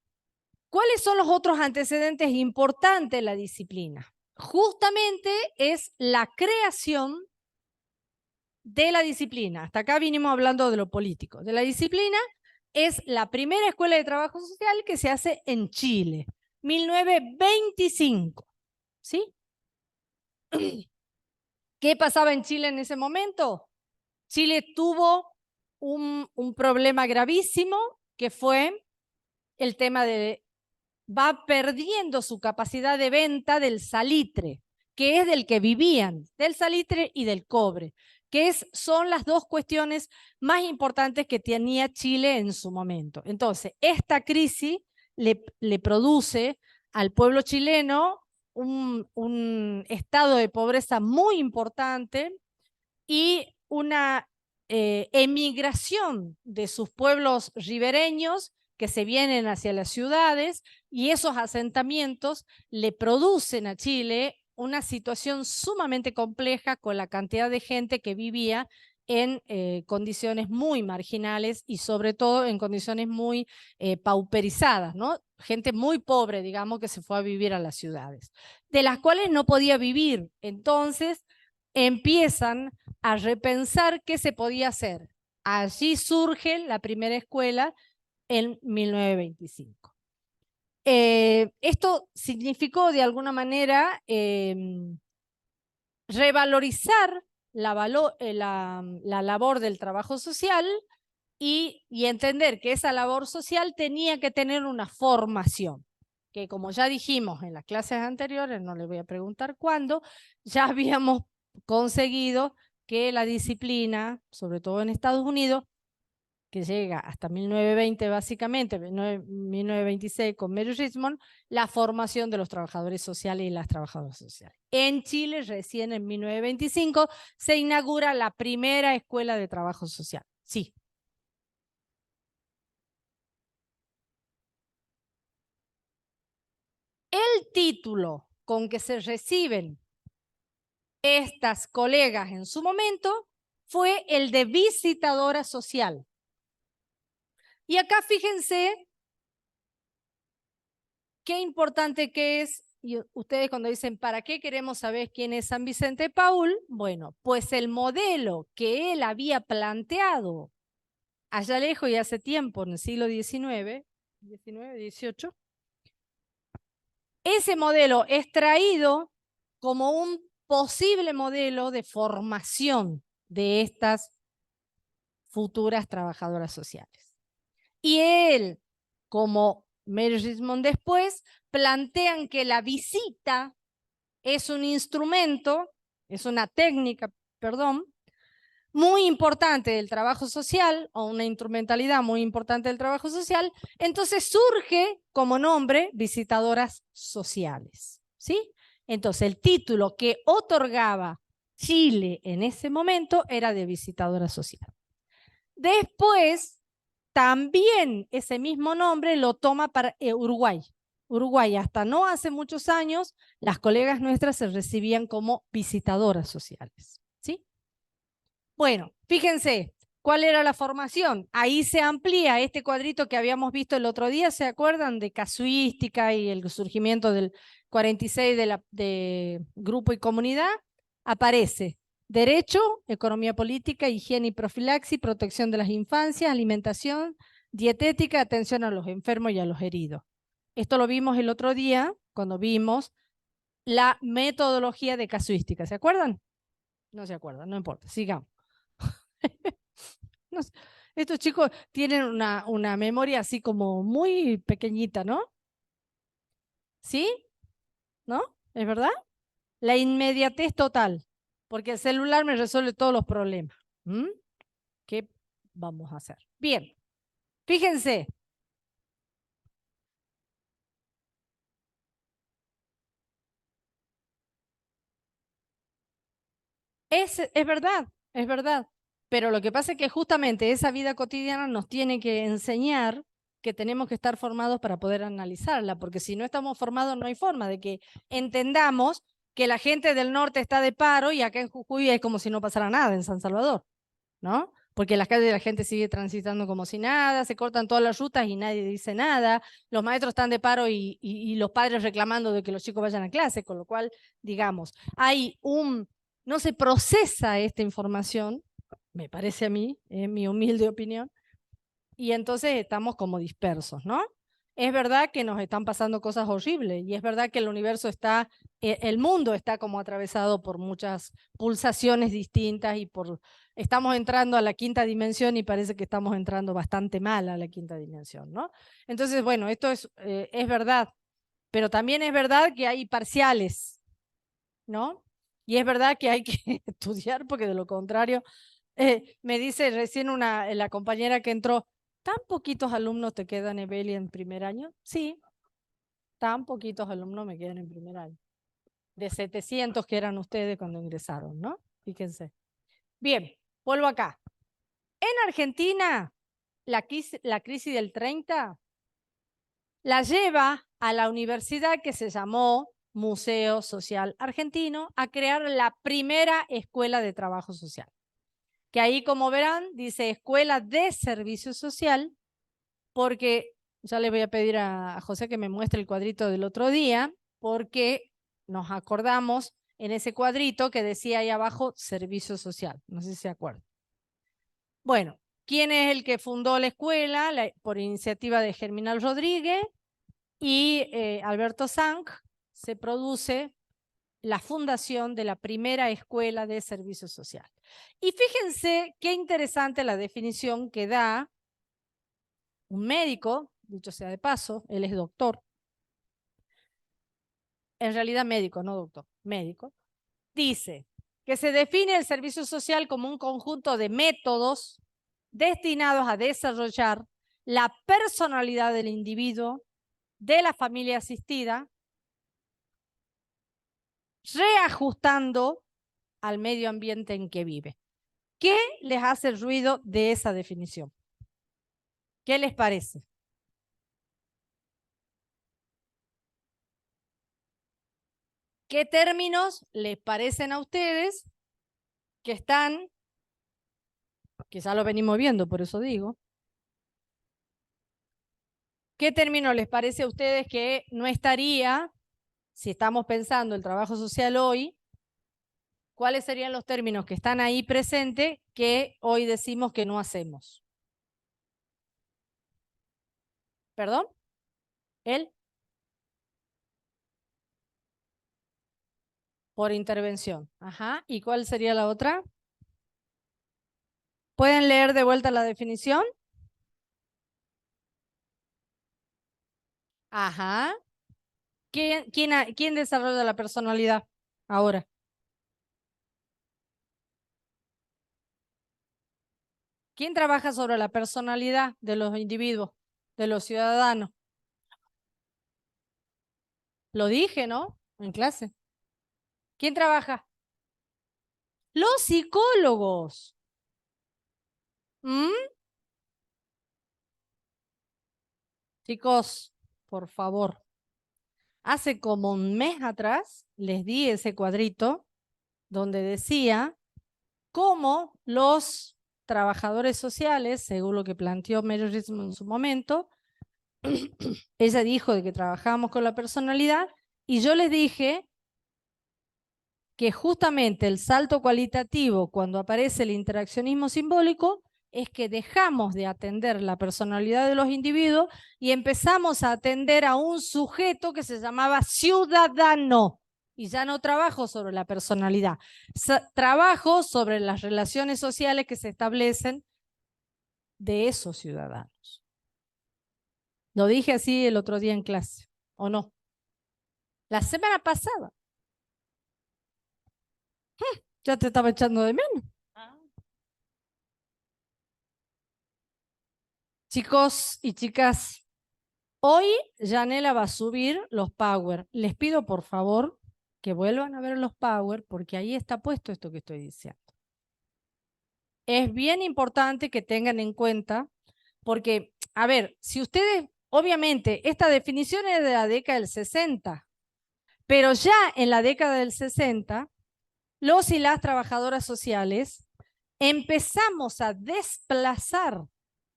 ¿cuáles son los otros antecedentes importantes de la disciplina? Justamente es la creación de la disciplina. Hasta acá vinimos hablando de lo político. De la disciplina es la primera escuela de trabajo social que se hace en Chile, 1925, ¿sí? ¿Qué pasaba en Chile en ese momento? Chile tuvo un problema gravísimo, que fue el tema de va perdiendo su capacidad de venta del salitre, que es del que vivían, del salitre y del cobre, que son las dos cuestiones más importantes que tenía Chile en su momento. Entonces, esta crisis le produce al pueblo chileno un estado de pobreza muy importante y una emigración de sus pueblos ribereños que se vienen hacia las ciudades, y esos asentamientos le producen a Chile una situación sumamente compleja con la cantidad de gente que vivía en condiciones muy marginales y sobre todo en condiciones muy pauperizadas, ¿no? Gente muy pobre, digamos, que se fue a vivir a las ciudades, de las cuales no podía vivir. Entonces empiezan a repensar qué se podía hacer. Allí surge la primera escuela en 1925. Esto significó de alguna manera revalorizar la labor del trabajo social y entender que esa labor social tenía que tener una formación, que como ya dijimos en las clases anteriores, no les voy a preguntar cuándo, ya habíamos conseguido que la disciplina, sobre todo en Estados Unidos, que llega hasta 1920 básicamente, 1926 con Mary Richmond, la formación de los trabajadores sociales y las trabajadoras sociales. En Chile, recién en 1925, se inaugura la primera escuela de trabajo social. Sí. El título con que se reciben estas colegas en su momento fue el de visitadora social. Y acá fíjense qué importante que es, y ustedes cuando dicen, ¿para qué queremos saber quién es San Vicente Paúl? Bueno, pues el modelo que él había planteado allá lejos y hace tiempo, en el siglo XIX, XVIII, ese modelo es traído como un posible modelo de formación de estas futuras trabajadoras sociales. Y él, como Mary Richmond después, plantean que la visita es un instrumento, es una técnica, perdón, muy importante del trabajo social, o una instrumentalidad muy importante del trabajo social. Entonces surge como nombre visitadoras sociales, ¿sí? Entonces el título que otorgaba Chile en ese momento era de visitadora social. Después también ese mismo nombre lo toma para Uruguay. Uruguay, hasta no hace muchos años, las colegas nuestras se recibían como visitadoras sociales, ¿sí? Bueno, fíjense, ¿cuál era la formación? Ahí se amplía este cuadrito que habíamos visto el otro día, ¿se acuerdan? De casuística y el surgimiento del 46 de grupo y comunidad. Aparece derecho, economía política, higiene y profilaxis, protección de las infancias, alimentación, dietética, atención a los enfermos y a los heridos. Esto lo vimos el otro día cuando vimos la metodología de casuística. ¿Se acuerdan? No se acuerdan, no importa, sigamos. No sé, estos chicos tienen una memoria así como muy pequeñita, ¿no? ¿Sí? ¿No? ¿Es verdad? La inmediatez total, porque el celular me resuelve todos los problemas. ¿Mm? ¿Qué vamos a hacer? Bien, fíjense. Es verdad, es verdad. Pero lo que pasa es que justamente esa vida cotidiana nos tiene que enseñar que tenemos que estar formados para poder analizarla, porque si no estamos formados no hay forma de que entendamos que la gente del norte está de paro y acá en Jujuy es como si no pasara nada en San Salvador, ¿no? Porque en las calles la gente sigue transitando como si nada, se cortan todas las rutas y nadie dice nada, los maestros están de paro y los padres reclamando de que los chicos vayan a clase, con lo cual, digamos, no se procesa esta información, me parece a mí, en mi humilde opinión, y entonces estamos como dispersos, ¿no? Es verdad que nos están pasando cosas horribles y es verdad que el universo está, el mundo está como atravesado por muchas pulsaciones distintas y estamos entrando a la quinta dimensión y parece que estamos entrando bastante mal a la quinta dimensión, ¿no? Entonces, bueno, esto es verdad, pero también es verdad que hay parciales, ¿no? Y es verdad que hay que estudiar porque de lo contrario, me dice recién la compañera que entró, ¿tan poquitos alumnos te quedan, Evelia, en primer año? Sí, tan poquitos alumnos me quedan en primer año. De 700 que eran ustedes cuando ingresaron, ¿no? Fíjense. Bien, vuelvo acá. En Argentina, la crisis del 30 la lleva a la universidad que se llamó Museo Social Argentino a crear la primera escuela de trabajo social. Que ahí, como verán, dice Escuela de Servicio Social, porque ya le voy a pedir a José que me muestre el cuadrito del otro día, porque nos acordamos en ese cuadrito que decía ahí abajo Servicio Social. No sé si se acuerdan. Bueno, ¿quién es el que fundó la escuela? Por iniciativa de Germinal Rodríguez y Alberto Sank, se produce la fundación de la primera escuela de servicio social. Y fíjense qué interesante la definición que da un médico, dicho sea de paso, él es doctor, en realidad médico, no doctor, médico, dice que se define el servicio social como un conjunto de métodos destinados a desarrollar la personalidad del individuo, de la familia asistida, reajustando al medio ambiente en que vive. ¿Qué les hace ruido de esa definición? ¿Qué les parece? ¿Qué términos les parecen a ustedes que están, quizá lo venimos viendo, por eso digo, qué término les parece a ustedes que no estaría, si estamos pensando el trabajo social hoy, cuáles serían los términos que están ahí presentes que hoy decimos que no hacemos? ¿Perdón? ¿El? Por intervención. Ajá. ¿Y cuál sería la otra? ¿Pueden leer de vuelta la definición? Ajá. ¿Quién desarrolla la personalidad ahora? ¿Quién trabaja sobre la personalidad de los individuos, de los ciudadanos? Lo dije, ¿no? En clase. ¿Quién trabaja? Los psicólogos. ¿Mm? Chicos, por favor. Hace como un mes atrás les di ese cuadrito donde decía cómo los trabajadores sociales, según lo que planteó Mary Richmond en su momento, ella dijo de que trabajábamos con la personalidad y yo les dije que justamente el salto cualitativo cuando aparece el interaccionismo simbólico es que dejamos de atender la personalidad de los individuos y empezamos a atender a un sujeto que se llamaba ciudadano. Y ya no trabajo sobre la personalidad, trabajo sobre las relaciones sociales que se establecen de esos ciudadanos. Lo dije así el otro día en clase, ¿o no? La semana pasada. Ya te estaba echando de menos. Chicos y chicas, hoy Yanela va a subir los Power. Les pido por favor que vuelvan a ver los Power porque ahí está puesto esto que estoy diciendo. Es bien importante que tengan en cuenta porque, a ver, si ustedes, obviamente, esta definición es de la década del 60, pero ya en la década del 60, los y las trabajadoras sociales empezamos a desplazar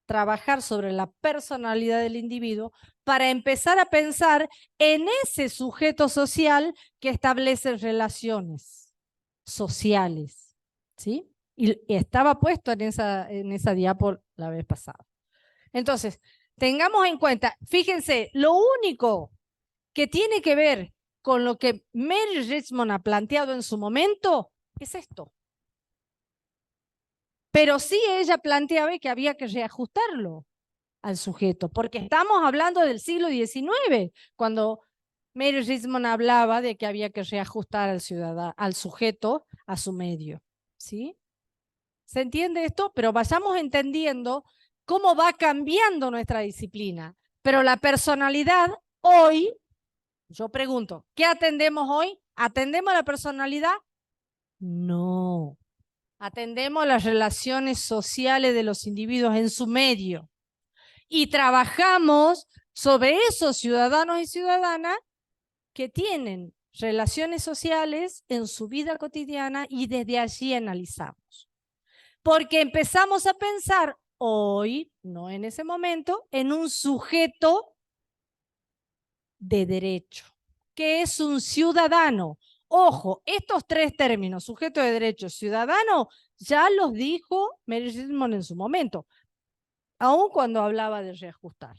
trabajar sobre la personalidad del individuo para empezar a pensar en ese sujeto social que establece relaciones sociales, ¿sí? Y estaba puesto en esa diapo la vez pasada. Entonces, tengamos en cuenta, fíjense, lo único que tiene que ver con lo que Mary Richmond ha planteado en su momento es esto. Pero sí ella planteaba que había que reajustarlo al sujeto, porque estamos hablando del siglo XIX, cuando Mary Richmond hablaba de que había que reajustar al ciudadano, al sujeto, a su medio. ¿Sí? ¿Se entiende esto? Pero vayamos entendiendo cómo va cambiando nuestra disciplina. Pero la personalidad hoy, yo pregunto, ¿qué atendemos hoy? ¿Atendemos a la personalidad? No. Atendemos las relaciones sociales de los individuos en su medio. Y trabajamos sobre esos ciudadanos y ciudadanas que tienen relaciones sociales en su vida cotidiana y desde allí analizamos. Porque empezamos a pensar hoy, no en ese momento, en un sujeto de derecho, que es un ciudadano. Ojo, estos tres términos, sujeto de derecho, ciudadano, ya los dijo Mary Richmond en su momento, aun cuando hablaba de reajustar.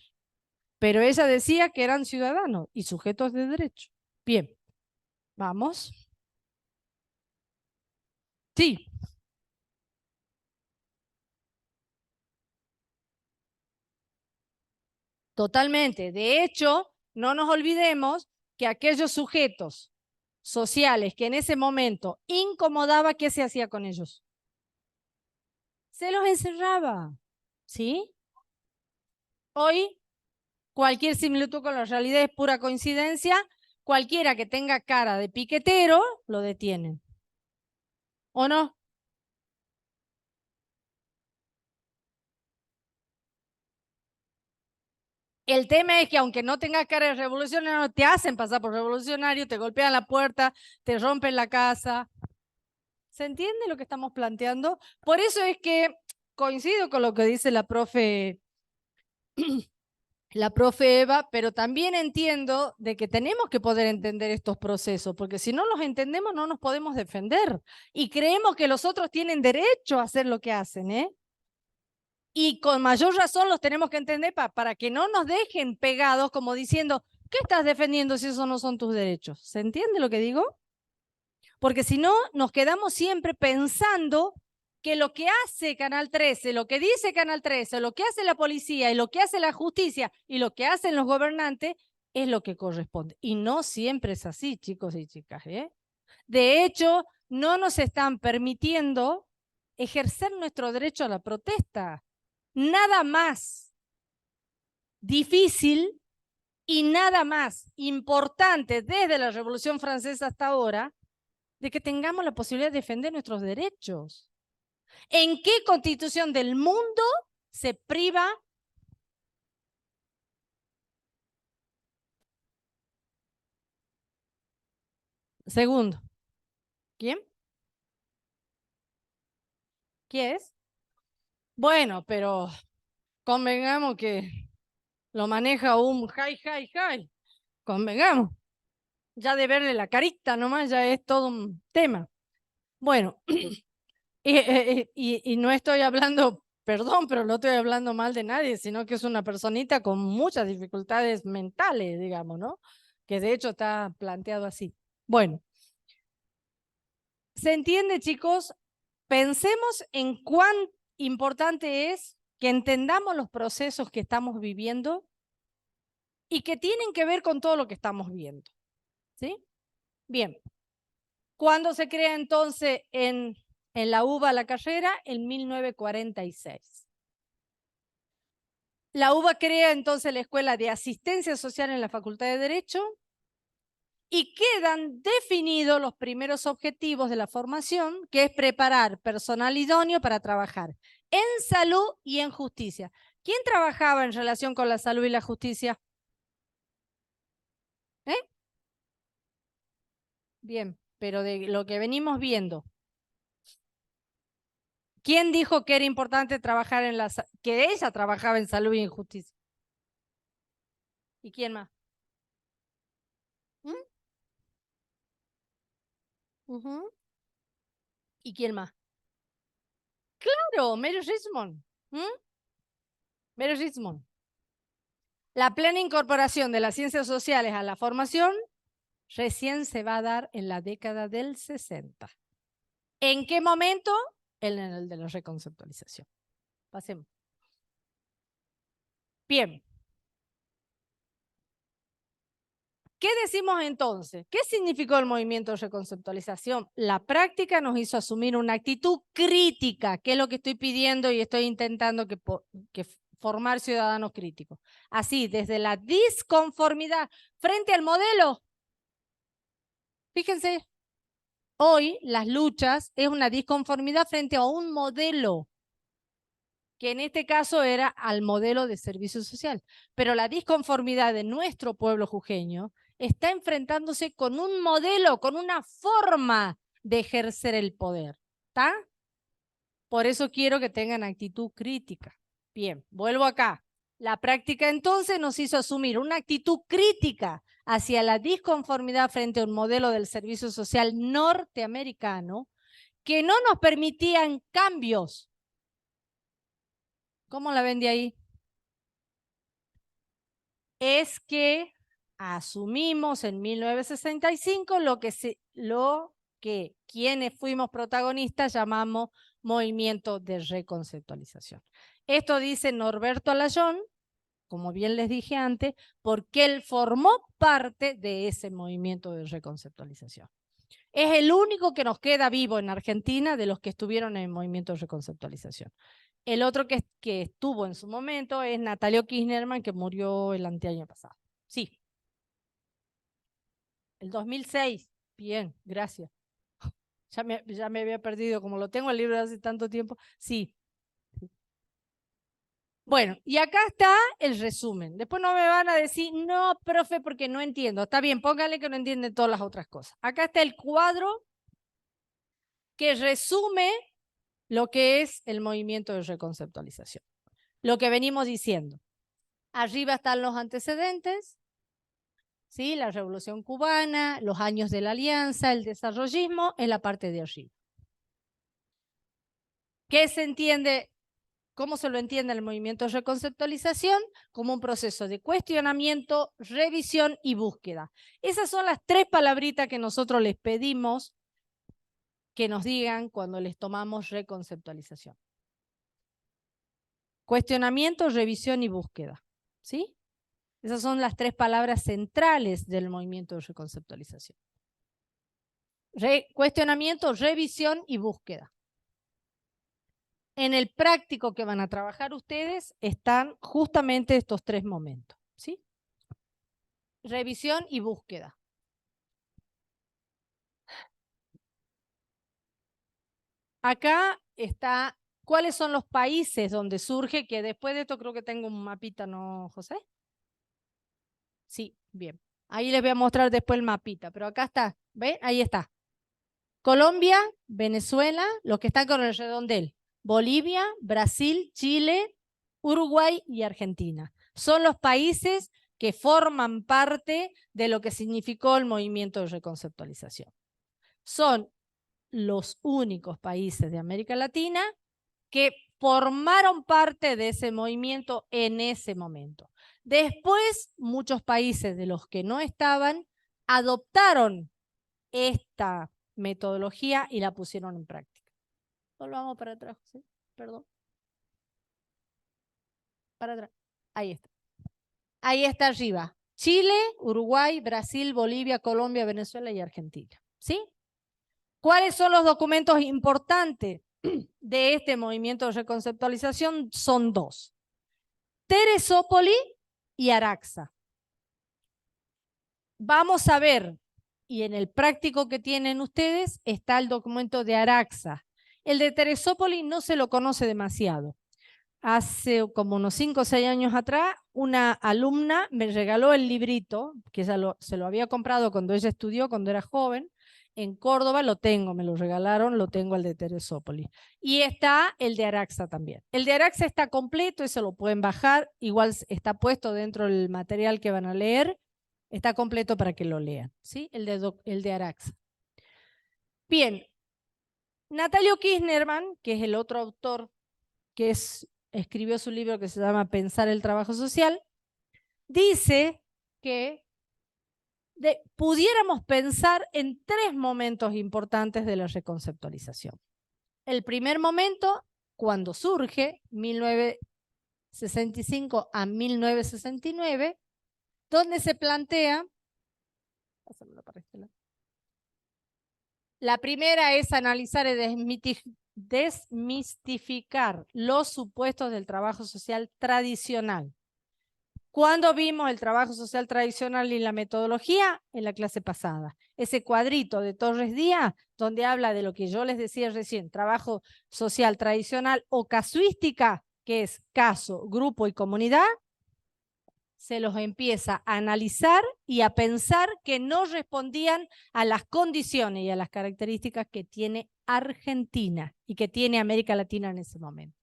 Pero ella decía que eran ciudadanos y sujetos de derecho. Bien, vamos. Sí, totalmente. De hecho, no nos olvidemos que aquellos sujetos sociales que en ese momento incomodaba, ¿qué se hacía con ellos? Se los encerraba, ¿sí? Hoy, cualquier similitud con la realidad es pura coincidencia. Cualquiera que tenga cara de piquetero, lo detienen. ¿O no? El tema es que aunque no tengas cara de revolucionario, te hacen pasar por revolucionario, te golpean la puerta, te rompen la casa. ¿Se entiende lo que estamos planteando? Por eso es que coincido con lo que dice la profe Eva, pero también entiendo de que tenemos que poder entender estos procesos, porque si no los entendemos no nos podemos defender y creemos que los otros tienen derecho a hacer lo que hacen, ¿eh? Y con mayor razón los tenemos que entender para que no nos dejen pegados como diciendo, ¿qué estás defendiendo si esos no son tus derechos? ¿Se entiende lo que digo? Porque si no, nos quedamos siempre pensando que lo que hace Canal 13, lo que dice Canal 13, lo que hace la policía y lo que hace la justicia y lo que hacen los gobernantes es lo que corresponde. Y no siempre es así, chicos y chicas, ¿eh? De hecho, no nos están permitiendo ejercer nuestro derecho a la protesta. Nada más difícil y nada más importante desde la Revolución Francesa hasta ahora de que tengamos la posibilidad de defender nuestros derechos. ¿En qué constitución del mundo se priva ? Segundo. ¿Quién? ¿Quién es? Bueno, pero convengamos que lo maneja un jai. Convengamos. Ya de verle la carita nomás ya es todo un tema. Bueno, y no estoy hablando, perdón, pero no estoy hablando mal de nadie, sino que es una personita con muchas dificultades mentales, digamos, ¿no? Que de hecho está planteado así. Bueno, ¿se entiende, chicos? Pensemos en cuán importante es que entendamos los procesos que estamos viviendo y que tienen que ver con todo lo que estamos viendo. ¿Sí? Bien. ¿Cuándo se crea entonces en la UBA la carrera? En 1946. La UBA crea entonces la Escuela de Asistencia Social en la Facultad de Derecho y quedan definidos los primeros objetivos de la formación, que es preparar personal idóneo para trabajar en salud y en justicia. ¿Quién trabajaba en relación con la salud y la justicia? ¿Eh? Bien, pero de lo que venimos viendo, ¿quién dijo que era importante trabajar que ella trabajaba en salud y en justicia? ¿Y quién más? ¿Mm? Ujú. ¿Y quién más? Claro, Mary Richmond. ¿Mm? Mary Richmond. La plena incorporación de las ciencias sociales a la formación recién se va a dar en la década del 60. ¿En qué momento? En el de la reconceptualización. Pasemos. Bien. ¿Qué decimos entonces? ¿Qué significó el movimiento de reconceptualización? La práctica nos hizo asumir una actitud crítica, que es lo que estoy pidiendo y estoy intentando que formar ciudadanos críticos. Así, desde la disconformidad frente al modelo. Fíjense, hoy las luchas es una disconformidad frente a un modelo, que en este caso era al modelo de servicio social. Pero la disconformidad de nuestro pueblo jujeño está enfrentándose con un modelo, con una forma de ejercer el poder. ¿Está? Por eso quiero que tengan actitud crítica. Bien, vuelvo acá. La práctica entonces nos hizo asumir una actitud crítica hacia la disconformidad frente a un modelo del servicio social norteamericano que no nos permitían cambios. ¿Cómo la ven de ahí? Es que asumimos en 1965 lo que quienes fuimos protagonistas llamamos movimiento de reconceptualización. Esto dice Norberto Alayón, como bien les dije antes, porque él formó parte de ese movimiento de reconceptualización. Es el único que nos queda vivo en Argentina de los que estuvieron en el movimiento de reconceptualización. El otro que estuvo en su momento es Natalio Kirchnerman, que murió el anteaño pasado. Sí. El 2006. Bien, gracias. Ya me había perdido, como lo tengo el libro de hace tanto tiempo. Sí. Bueno, y acá está el resumen. Después no me van a decir, no, profe, porque no entiendo. Está bien, póngale que no entienden todas las otras cosas. Acá está el cuadro que resume lo que es el movimiento de reconceptualización. Lo que venimos diciendo. Arriba están los antecedentes, ¿sí? La Revolución Cubana, los años de la Alianza, el desarrollismo, en la parte de arriba. ¿Qué se entiende? ¿Cómo se lo entiende el movimiento de reconceptualización? Como un proceso de cuestionamiento, revisión y búsqueda. Esas son las tres palabritas que nosotros les pedimos que nos digan cuando les tomamos reconceptualización. Cuestionamiento, revisión y búsqueda. ¿Sí? Esas son las tres palabras centrales del movimiento de reconceptualización. Cuestionamiento, revisión y búsqueda. En el práctico que van a trabajar ustedes están justamente estos tres momentos, ¿sí? Revisión y búsqueda. Acá está, ¿cuáles son los países donde surge? Que después de esto creo que tengo un mapita, ¿no, José? Sí, bien. Ahí les voy a mostrar después el mapita, pero acá está. ¿Ve? Ahí está. Colombia, Venezuela, los que están con el redondel. Bolivia, Brasil, Chile, Uruguay y Argentina. Son los países que forman parte de lo que significó el movimiento de reconceptualización. Son los únicos países de América Latina que formaron parte de ese movimiento en ese momento. Después, muchos países de los que no estaban adoptaron esta metodología y la pusieron en práctica. Volvamos para atrás, ¿sí? Perdón. Para atrás. Ahí está. Ahí está arriba. Chile, Uruguay, Brasil, Bolivia, Colombia, Venezuela y Argentina. ¿Sí? ¿Cuáles son los documentos importantes de este movimiento de reconceptualización? Son dos. Teresópolis y Araxa. Vamos a ver, y en el práctico que tienen ustedes está el documento de Araxa. El de Teresópolis no se lo conoce demasiado. Hace como unos 5 o 6 años atrás, una alumna me regaló el librito, que se lo había comprado cuando ella estudió, cuando era joven. En Córdoba lo tengo, me lo regalaron, lo tengo el de Teresópolis. Y está el de Araxa también. El de Araxa está completo, eso lo pueden bajar, igual está puesto dentro del material que van a leer, está completo para que lo lean, ¿sí? El de Araxa. Bien, Natalio Kirchnerman, que es el otro autor que escribió su libro que se llama Pensar el trabajo social, dice que pudiéramos pensar en 3 momentos importantes de la reconceptualización. El primer momento, cuando surge, 1965 a 1969, donde se plantea, la primera es analizar y desmistificar los supuestos del trabajo social tradicional. ¿Cuándo vimos el trabajo social tradicional y la metodología? En la clase pasada. Ese cuadrito de Torres Díaz, donde habla de lo que yo les decía recién, trabajo social tradicional o casuística, que es caso, grupo y comunidad, se los empieza a analizar y a pensar que no respondían a las condiciones y a las características que tiene Argentina y que tiene América Latina en ese momento.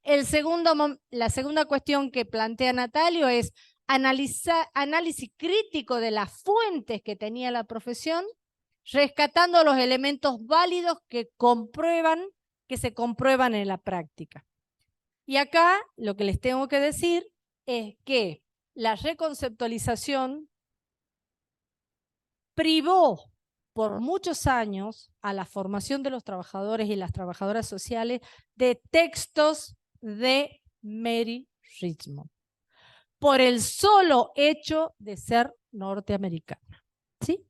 La segunda cuestión que plantea Natalio es análisis crítico de las fuentes que tenía la profesión, rescatando los elementos válidos que se comprueban en la práctica. Y acá lo que les tengo que decir es que la reconceptualización privó por muchos años a la formación de los trabajadores y las trabajadoras sociales de textos de Mary Richmond, por el solo hecho de ser norteamericana, ¿sí?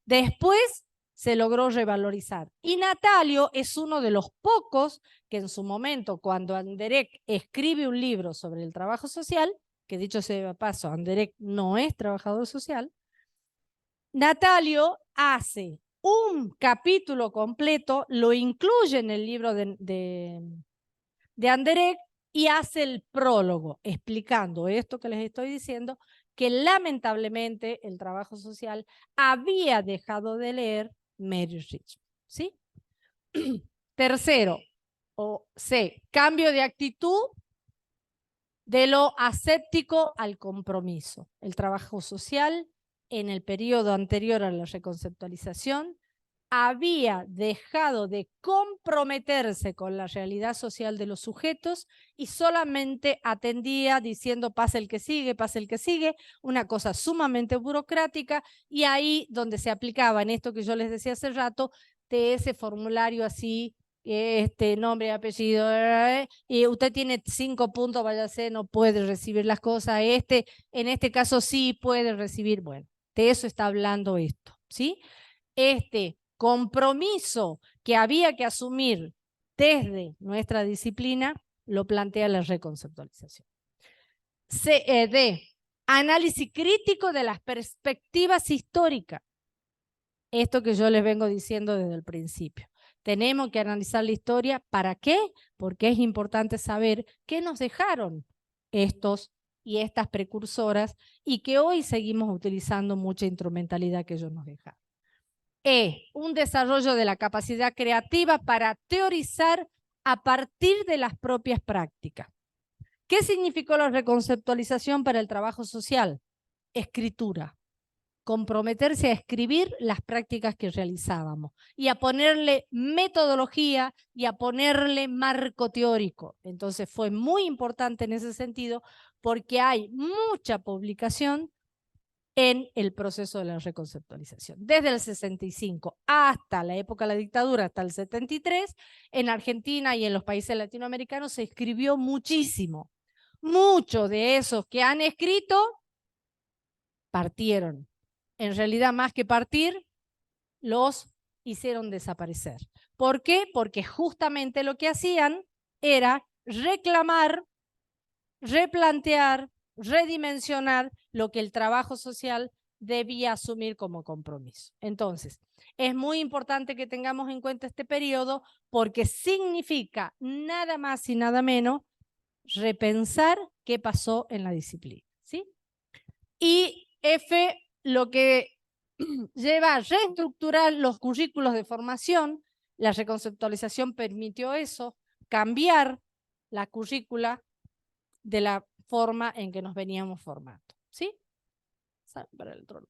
Después se logró revalorizar. Y Natalio es uno de los pocos que en su momento, cuando Anderek escribe un libro sobre el trabajo social, que dicho sea de paso, Anderek no es trabajador social, Natalio hace un capítulo completo, lo incluye en el libro de Anderek y hace el prólogo explicando esto que les estoy diciendo, que lamentablemente el trabajo social había dejado de leer Mary Richmond, ¿sí? Tercero, cambio de actitud de lo aséptico al compromiso. El trabajo social en el periodo anterior a la reconceptualización había dejado de comprometerse con la realidad social de los sujetos y solamente atendía diciendo pasa el que sigue, una cosa sumamente burocrática, y ahí donde se aplicaba en esto que yo les decía hace rato, de ese formulario así, nombre y apellido, y usted tiene 5 puntos, váyase, no puede recibir las cosas, en este caso sí puede recibir, bueno, de eso está hablando esto, ¿sí? Compromiso que había que asumir desde nuestra disciplina lo plantea la reconceptualización. Análisis crítico de las perspectivas históricas. Esto que yo les vengo diciendo desde el principio. Tenemos que analizar la historia. ¿Para qué? Porque es importante saber qué nos dejaron estos y estas precursoras y que hoy seguimos utilizando mucha instrumentalidad que ellos nos dejaron. Un desarrollo de la capacidad creativa para teorizar a partir de las propias prácticas. ¿Qué significó la reconceptualización para el trabajo social? Escritura. Comprometerse a escribir las prácticas que realizábamos y a ponerle metodología y a ponerle marco teórico. Entonces fue muy importante en ese sentido porque hay mucha publicación en el proceso de la reconceptualización. Desde el 65 hasta la época de la dictadura, hasta el 73, en Argentina y en los países latinoamericanos se escribió muchísimo. Muchos de esos que han escrito partieron. En realidad, más que partir, los hicieron desaparecer. ¿Por qué? Porque justamente lo que hacían era reclamar, replantear, redimensionar lo que el trabajo social debía asumir como compromiso. Entonces, es muy importante que tengamos en cuenta este periodo porque significa nada más y nada menos repensar qué pasó en la disciplina, ¿sí? Y F, lo que lleva a reestructurar los currículos de formación, la reconceptualización permitió eso, cambiar la currícula de la forma en que nos veníamos formando, ¿sí? Para el trono.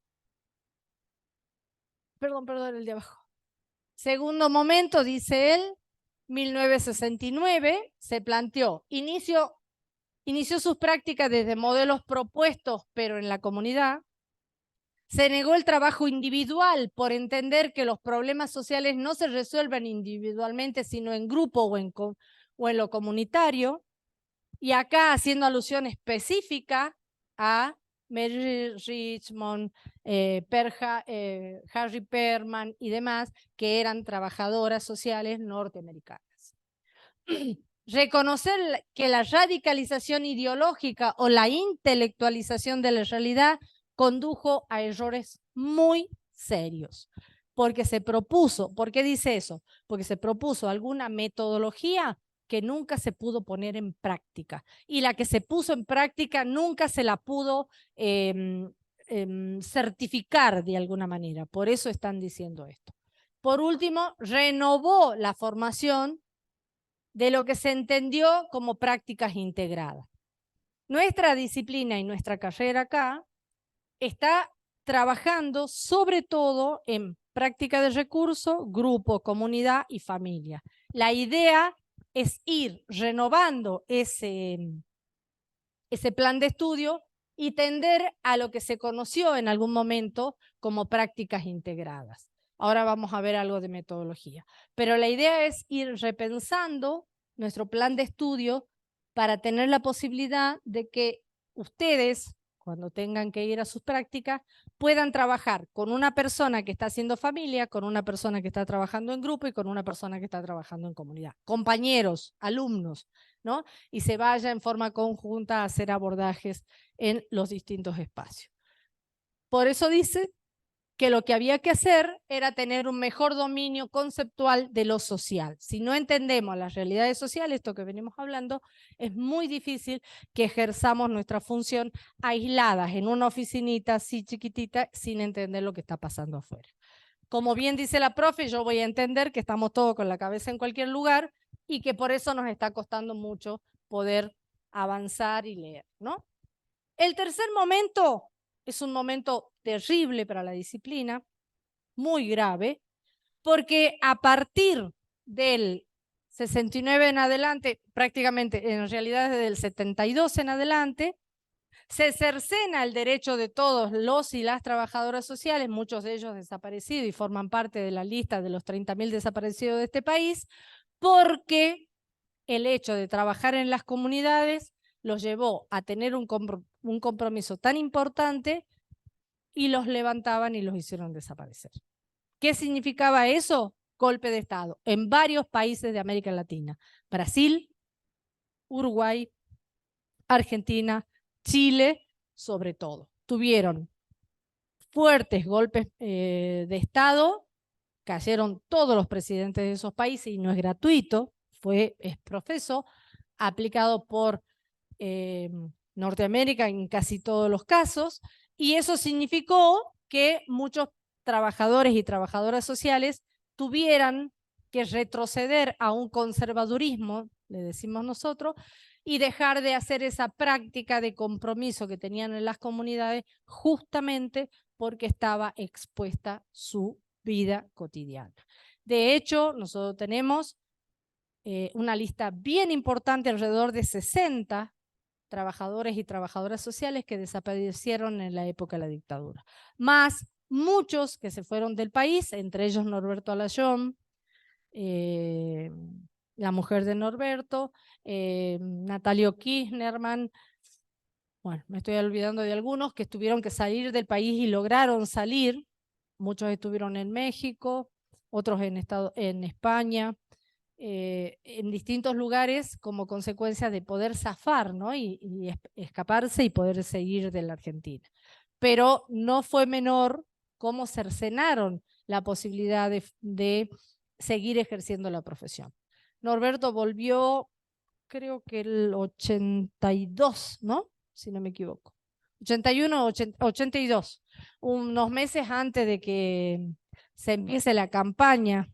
Perdón, el de abajo. Segundo momento, dice él, 1969, se planteó, inició sus prácticas desde modelos propuestos, pero en la comunidad. Se negó el trabajo individual por entender que los problemas sociales no se resuelven individualmente, sino en grupo o en lo comunitario. Y acá haciendo alusión específica a Mary Richmond, Harry Perman y demás, que eran trabajadoras sociales norteamericanas. Reconocer que la radicalización ideológica o la intelectualización de la realidad condujo a errores muy serios, porque se propuso, ¿por qué dice eso? Porque se propuso alguna metodología que nunca se pudo poner en práctica, y la que se puso en práctica nunca se la pudo certificar de alguna manera, por eso están diciendo esto. Por último, renovó la formación de lo que se entendió como prácticas integradas. Nuestra disciplina y nuestra carrera acá está trabajando sobre todo en práctica de recurso, grupo, comunidad y familia. La idea es ir renovando ese plan de estudio y tender a lo que se conoció en algún momento como prácticas integradas. Ahora vamos a ver algo de metodología. Pero la idea es ir repensando nuestro plan de estudio para tener la posibilidad de que ustedes, cuando tengan que ir a sus prácticas, puedan trabajar con una persona que está haciendo familia, con una persona que está trabajando en grupo y con una persona que está trabajando en comunidad. Compañeros, alumnos, ¿no? Y se vaya en forma conjunta a hacer abordajes en los distintos espacios. Por eso dice que lo que había que hacer era tener un mejor dominio conceptual de lo social. Si no entendemos las realidades sociales, esto que venimos hablando, es muy difícil que ejerzamos nuestra función aisladas en una oficinita así chiquitita sin entender lo que está pasando afuera. Como bien dice la profe, yo voy a entender que estamos todos con la cabeza en cualquier lugar y que por eso nos está costando mucho poder avanzar y leer, ¿no? El tercer momento es un momento terrible para la disciplina, muy grave, porque a partir del 69 en adelante, prácticamente en realidad desde el 72 en adelante, se cercena el derecho de todos los y las trabajadoras sociales, muchos de ellos desaparecidos y forman parte de la lista de los 30.000 desaparecidos de este país, porque el hecho de trabajar en las comunidades los llevó a tener un compromiso tan importante y los levantaban y los hicieron desaparecer. ¿Qué significaba eso? Golpe de Estado en varios países de América Latina. Brasil, Uruguay, Argentina, Chile, sobre todo. Tuvieron fuertes golpes de Estado, cayeron todos los presidentes de esos países y no es gratuito, es profeso, aplicado por Norteamérica en casi todos los casos, y eso significó que muchos trabajadores y trabajadoras sociales tuvieran que retroceder a un conservadurismo, le decimos nosotros, y dejar de hacer esa práctica de compromiso que tenían en las comunidades justamente porque estaba expuesta su vida cotidiana. De hecho, nosotros tenemos una lista bien importante, alrededor de 60 trabajadores y trabajadoras sociales que desaparecieron en la época de la dictadura. Más muchos que se fueron del país, entre ellos Norberto Alayón, la mujer de Norberto, Natalio Kirchnerman, bueno, me estoy olvidando de algunos que tuvieron que salir del país y lograron salir. Muchos estuvieron en México, otros en España, en distintos lugares como consecuencia de poder zafar, ¿no? y escaparse y poder seguir de la Argentina. Pero no fue menor cómo cercenaron la posibilidad de seguir ejerciendo la profesión. Norberto volvió, creo que el 82, ¿no? Si no me equivoco. 81 o 82, unos meses antes de que se empiece la campaña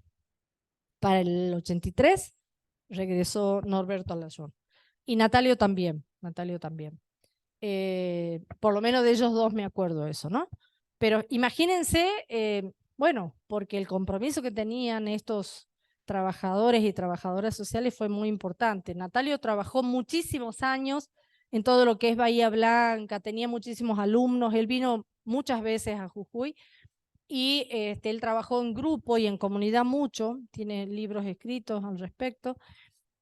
para el 83, regresó Norberto Alayón. Y Natalio también, Natalio también. Por lo menos de ellos dos me acuerdo eso, ¿no? Pero imagínense, bueno, porque el compromiso que tenían estos trabajadores y trabajadoras sociales fue muy importante. Natalio trabajó muchísimos años en todo lo que es Bahía Blanca, tenía muchísimos alumnos, él vino muchas veces a Jujuy y él trabajó en grupo y en comunidad mucho, tiene libros escritos al respecto,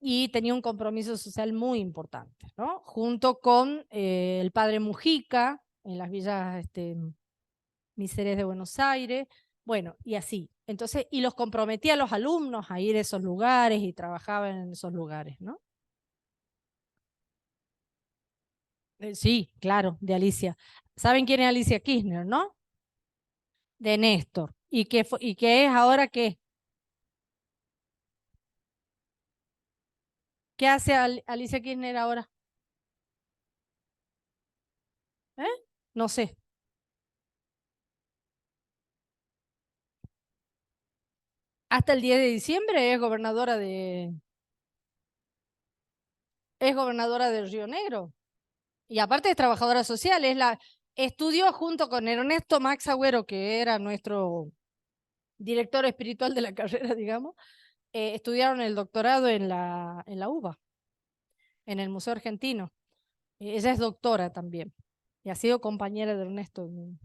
y tenía un compromiso social muy importante, ¿no? Junto con el padre Mujica, en las villas Miseres de Buenos Aires, bueno, y así. Entonces, y los comprometía a los alumnos a ir a esos lugares y trabajaban en esos lugares, ¿no? Sí, claro, de Alicia. ¿Saben quién es Alicia Kirchner, no? De Néstor. ¿Y qué es ahora qué? ¿Qué hace Alicia Kirchner ahora? ¿Eh? No sé. Hasta el 10 de diciembre es gobernadora de Río Negro. Y aparte es trabajadora social, estudió junto con Ernesto Max Agüero, que era nuestro director espiritual de la carrera, digamos, estudiaron el doctorado en la UBA, en el Museo Argentino. Ella es doctora también y ha sido compañera de Ernesto en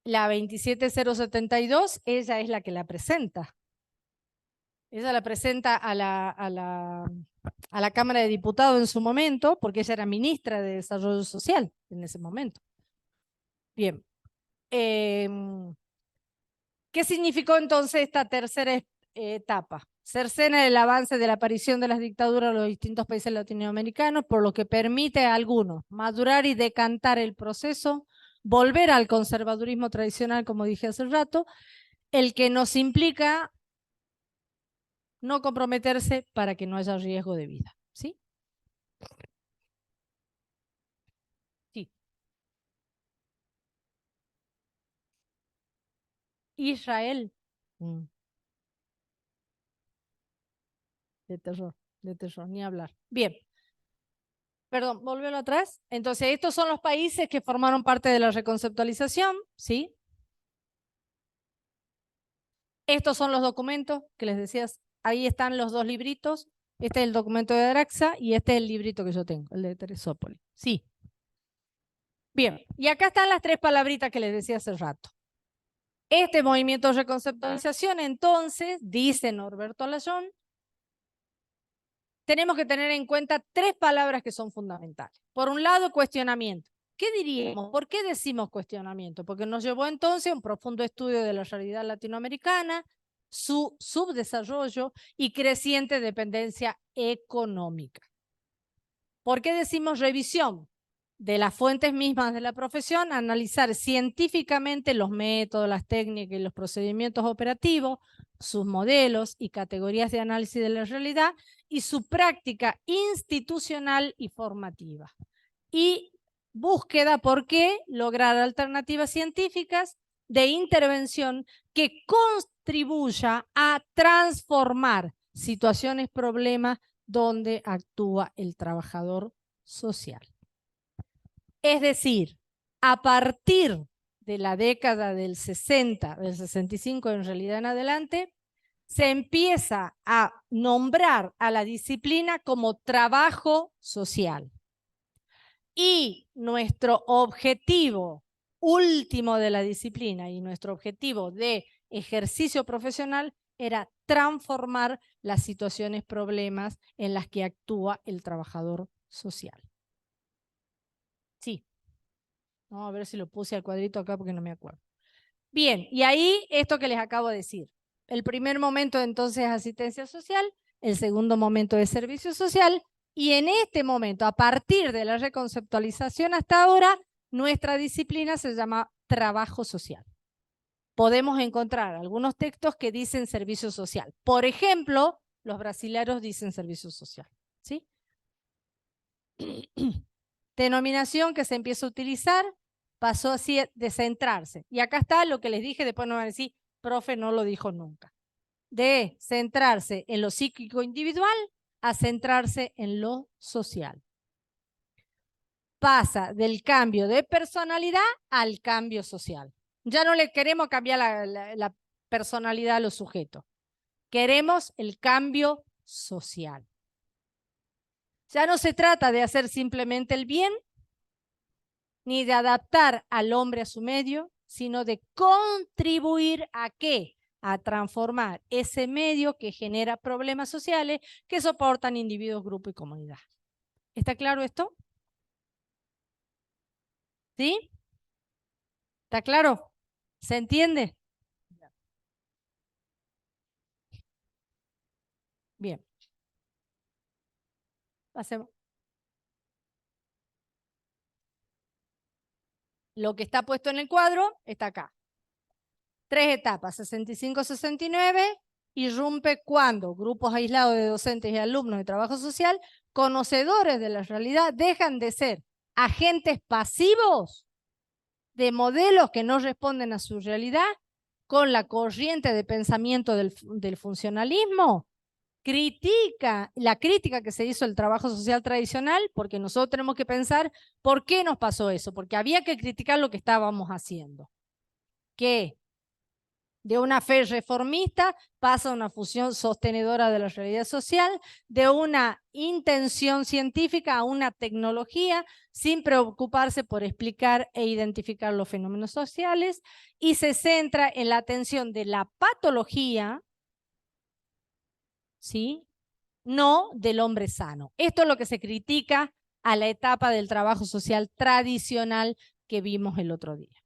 la 27072, ella es la que la presenta. Ella la presenta a la Cámara de Diputados en su momento, porque ella era ministra de Desarrollo Social en ese momento. Bien. ¿Qué significó entonces esta tercera etapa? Cercena el avance de la aparición de las dictaduras en los distintos países latinoamericanos, por lo que permite a algunos madurar y decantar el proceso, volver al conservadurismo tradicional, como dije hace rato, el que nos implica no comprometerse para que no haya riesgo de vida. ¿Sí? Sí. Israel. Mm, de terror, ni hablar. Bien. Perdón, volverlo atrás. Entonces, estos son los países que formaron parte de la reconceptualización, ¿sí? Estos son los documentos que les decías. Ahí están los dos libritos. Este es el documento de Araxa y este es el librito que yo tengo, el de Teresópolis. Sí. Bien, y acá están las tres palabritas que les decía hace rato. Este movimiento de reconceptualización, entonces, dice Norberto Alayón, tenemos que tener en cuenta tres palabras que son fundamentales. Por un lado, cuestionamiento. ¿Qué diríamos? ¿Por qué decimos cuestionamiento? Porque nos llevó entonces a un profundo estudio de la realidad latinoamericana, su subdesarrollo y creciente dependencia económica. ¿Por qué decimos revisión? De las fuentes mismas de la profesión, analizar científicamente los métodos, las técnicas y los procedimientos operativos, sus modelos y categorías de análisis de la realidad y su práctica institucional y formativa. Y búsqueda, ¿por qué? Lograr alternativas científicas de intervención que contribuya a transformar situaciones, problemas donde actúa el trabajador social. Es decir, a partir de la década del 60, del 65 en realidad en adelante, se empieza a nombrar a la disciplina como trabajo social. Y nuestro objetivo último de la disciplina y nuestro objetivo de ejercicio profesional era transformar las situaciones, problemas en las que actúa el trabajador social. Sí. Vamos a ver si lo puse al cuadrito acá porque no me acuerdo. Bien, y ahí esto que les acabo de decir. El primer momento entonces es asistencia social, el segundo momento es servicio social, y en este momento, a partir de la reconceptualización hasta ahora, nuestra disciplina se llama trabajo social. Podemos encontrar algunos textos que dicen servicio social. Por ejemplo, los brasileños dicen servicio social. ¿Sí? Denominación que se empieza a utilizar, pasó así de centrarse. Y acá está lo que les dije, después no van a decir, profe no lo dijo nunca. De centrarse en lo psíquico individual a centrarse en lo social. Pasa del cambio de personalidad al cambio social. Ya no le queremos cambiar la personalidad a los sujetos. Queremos el cambio social. Ya no se trata de hacer simplemente el bien, ni de adaptar al hombre a su medio, sino de contribuir a qué? A transformar ese medio que genera problemas sociales que soportan individuos, grupo y comunidad. ¿Está claro esto? ¿Sí? ¿Está claro? ¿Se entiende? Bien. Pasemos. Lo que está puesto en el cuadro está acá. 3 etapas, 65-69, irrumpe cuando grupos aislados de docentes y alumnos de trabajo social, conocedores de la realidad, dejan de ser agentes pasivos de modelos que no responden a su realidad, con la corriente de pensamiento del funcionalismo, la crítica que se hizo al trabajo social tradicional, porque nosotros tenemos que pensar por qué nos pasó eso, porque había que criticar lo que estábamos haciendo. Que de una fe reformista pasa a una fusión sostenedora de la realidad social, de una intención científica a una tecnología, sin preocuparse por explicar e identificar los fenómenos sociales, y se centra en la atención de la patología, ¿sí? No del hombre sano. Esto es lo que se critica a la etapa del trabajo social tradicional que vimos el otro día.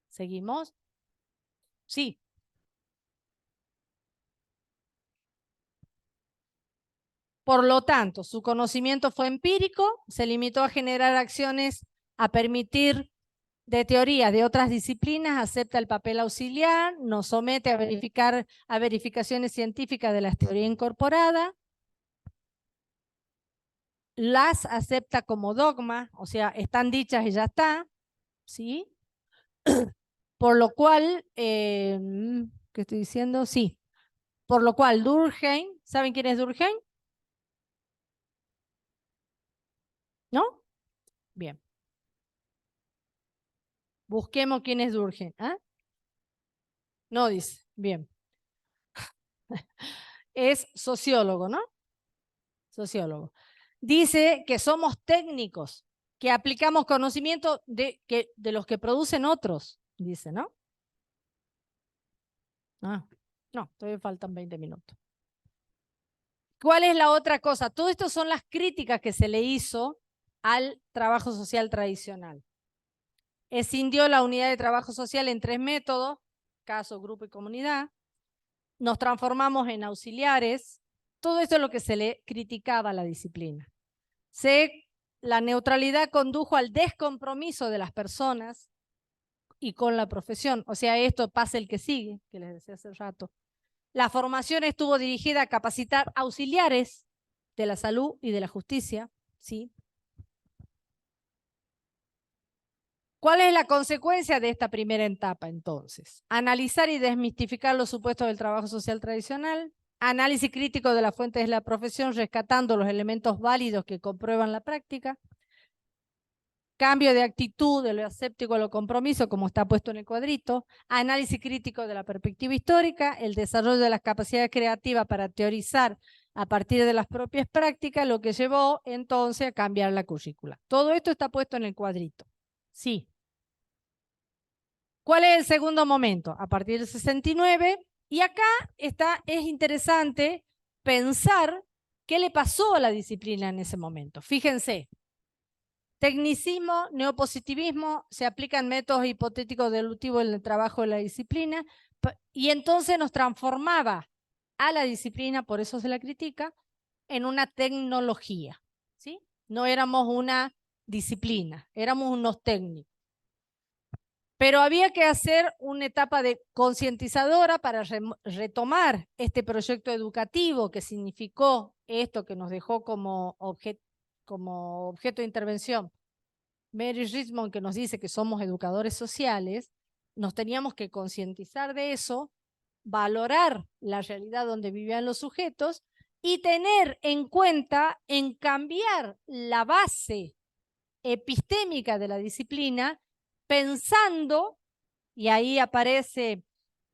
¿Seguimos? Sí. Por lo tanto, su conocimiento fue empírico, se limitó a generar acciones, a permitir de teoría de otras disciplinas, acepta el papel auxiliar, nos somete a verificaciones científicas de la teoría incorporada, las acepta como dogma, o sea, están dichas y ya está, ¿sí? Por lo cual, ¿qué estoy diciendo? Sí. Por lo cual Durkheim, ¿saben quién es Durkheim? ¿No? Bien. Busquemos quién es Durkheim. ¿Ah? No dice. Bien. Es sociólogo, ¿no? Sociólogo. Dice que somos técnicos, que aplicamos conocimiento de los que producen otros, dice, ¿no? Ah, no, todavía faltan 20 minutos. ¿Cuál es la otra cosa? Todo esto son las críticas que se le hizo al trabajo social tradicional. Escindió la unidad de trabajo social en 3 métodos, caso, grupo y comunidad. Nos transformamos en auxiliares. Todo esto es lo que se le criticaba a la disciplina. La neutralidad condujo al descompromiso de las personas y con la profesión. O sea, esto pasa el que sigue, que les decía hace rato. La formación estuvo dirigida a capacitar auxiliares de la salud y de la justicia, ¿sí? ¿Cuál es la consecuencia de esta primera etapa, entonces? Analizar y desmistificar los supuestos del trabajo social tradicional, análisis crítico de las fuentes de la profesión, rescatando los elementos válidos que comprueban la práctica, cambio de actitud de lo aséptico a lo compromiso, como está puesto en el cuadrito, análisis crítico de la perspectiva histórica, el desarrollo de las capacidades creativas para teorizar a partir de las propias prácticas, lo que llevó entonces a cambiar la currícula. Todo esto está puesto en el cuadrito. Sí. ¿Cuál es el segundo momento? A partir del 69, y acá es interesante pensar qué le pasó a la disciplina en ese momento. Fíjense, tecnicismo, neopositivismo, se aplican métodos hipotéticos deductivos en el trabajo de la disciplina, y entonces nos transformaba a la disciplina, por eso se la critica, en una tecnología, ¿sí? No éramos una disciplina, éramos unos técnicos. Pero había que hacer una etapa de concientizadora para retomar este proyecto educativo que significó esto que nos dejó como objeto de intervención Mary Richmond, que nos dice que somos educadores sociales. Nos teníamos que concientizar de eso, valorar la realidad donde vivían los sujetos y tener en cuenta en cambiar la base epistémica de la disciplina, pensando, y ahí aparece,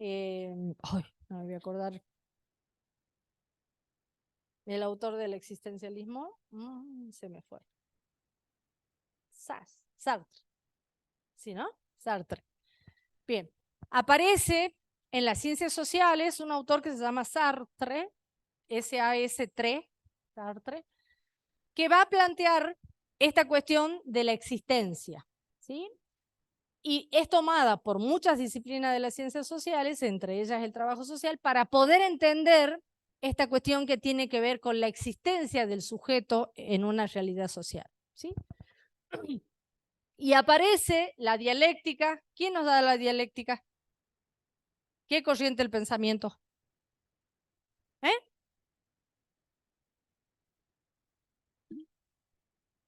no me voy a acordar, el autor del existencialismo, se me fue. Sartre. ¿Sí, no? Sartre. Bien, aparece en las ciencias sociales un autor que se llama Sartre, S-A-S-3, Sartre, que va a plantear esta cuestión de la existencia, ¿sí? Y es tomada por muchas disciplinas de las ciencias sociales, entre ellas el trabajo social, para poder entender esta cuestión que tiene que ver con la existencia del sujeto en una realidad social, ¿sí? Y aparece la dialéctica. ¿Quién nos da la dialéctica? ¿Qué corriente del pensamiento?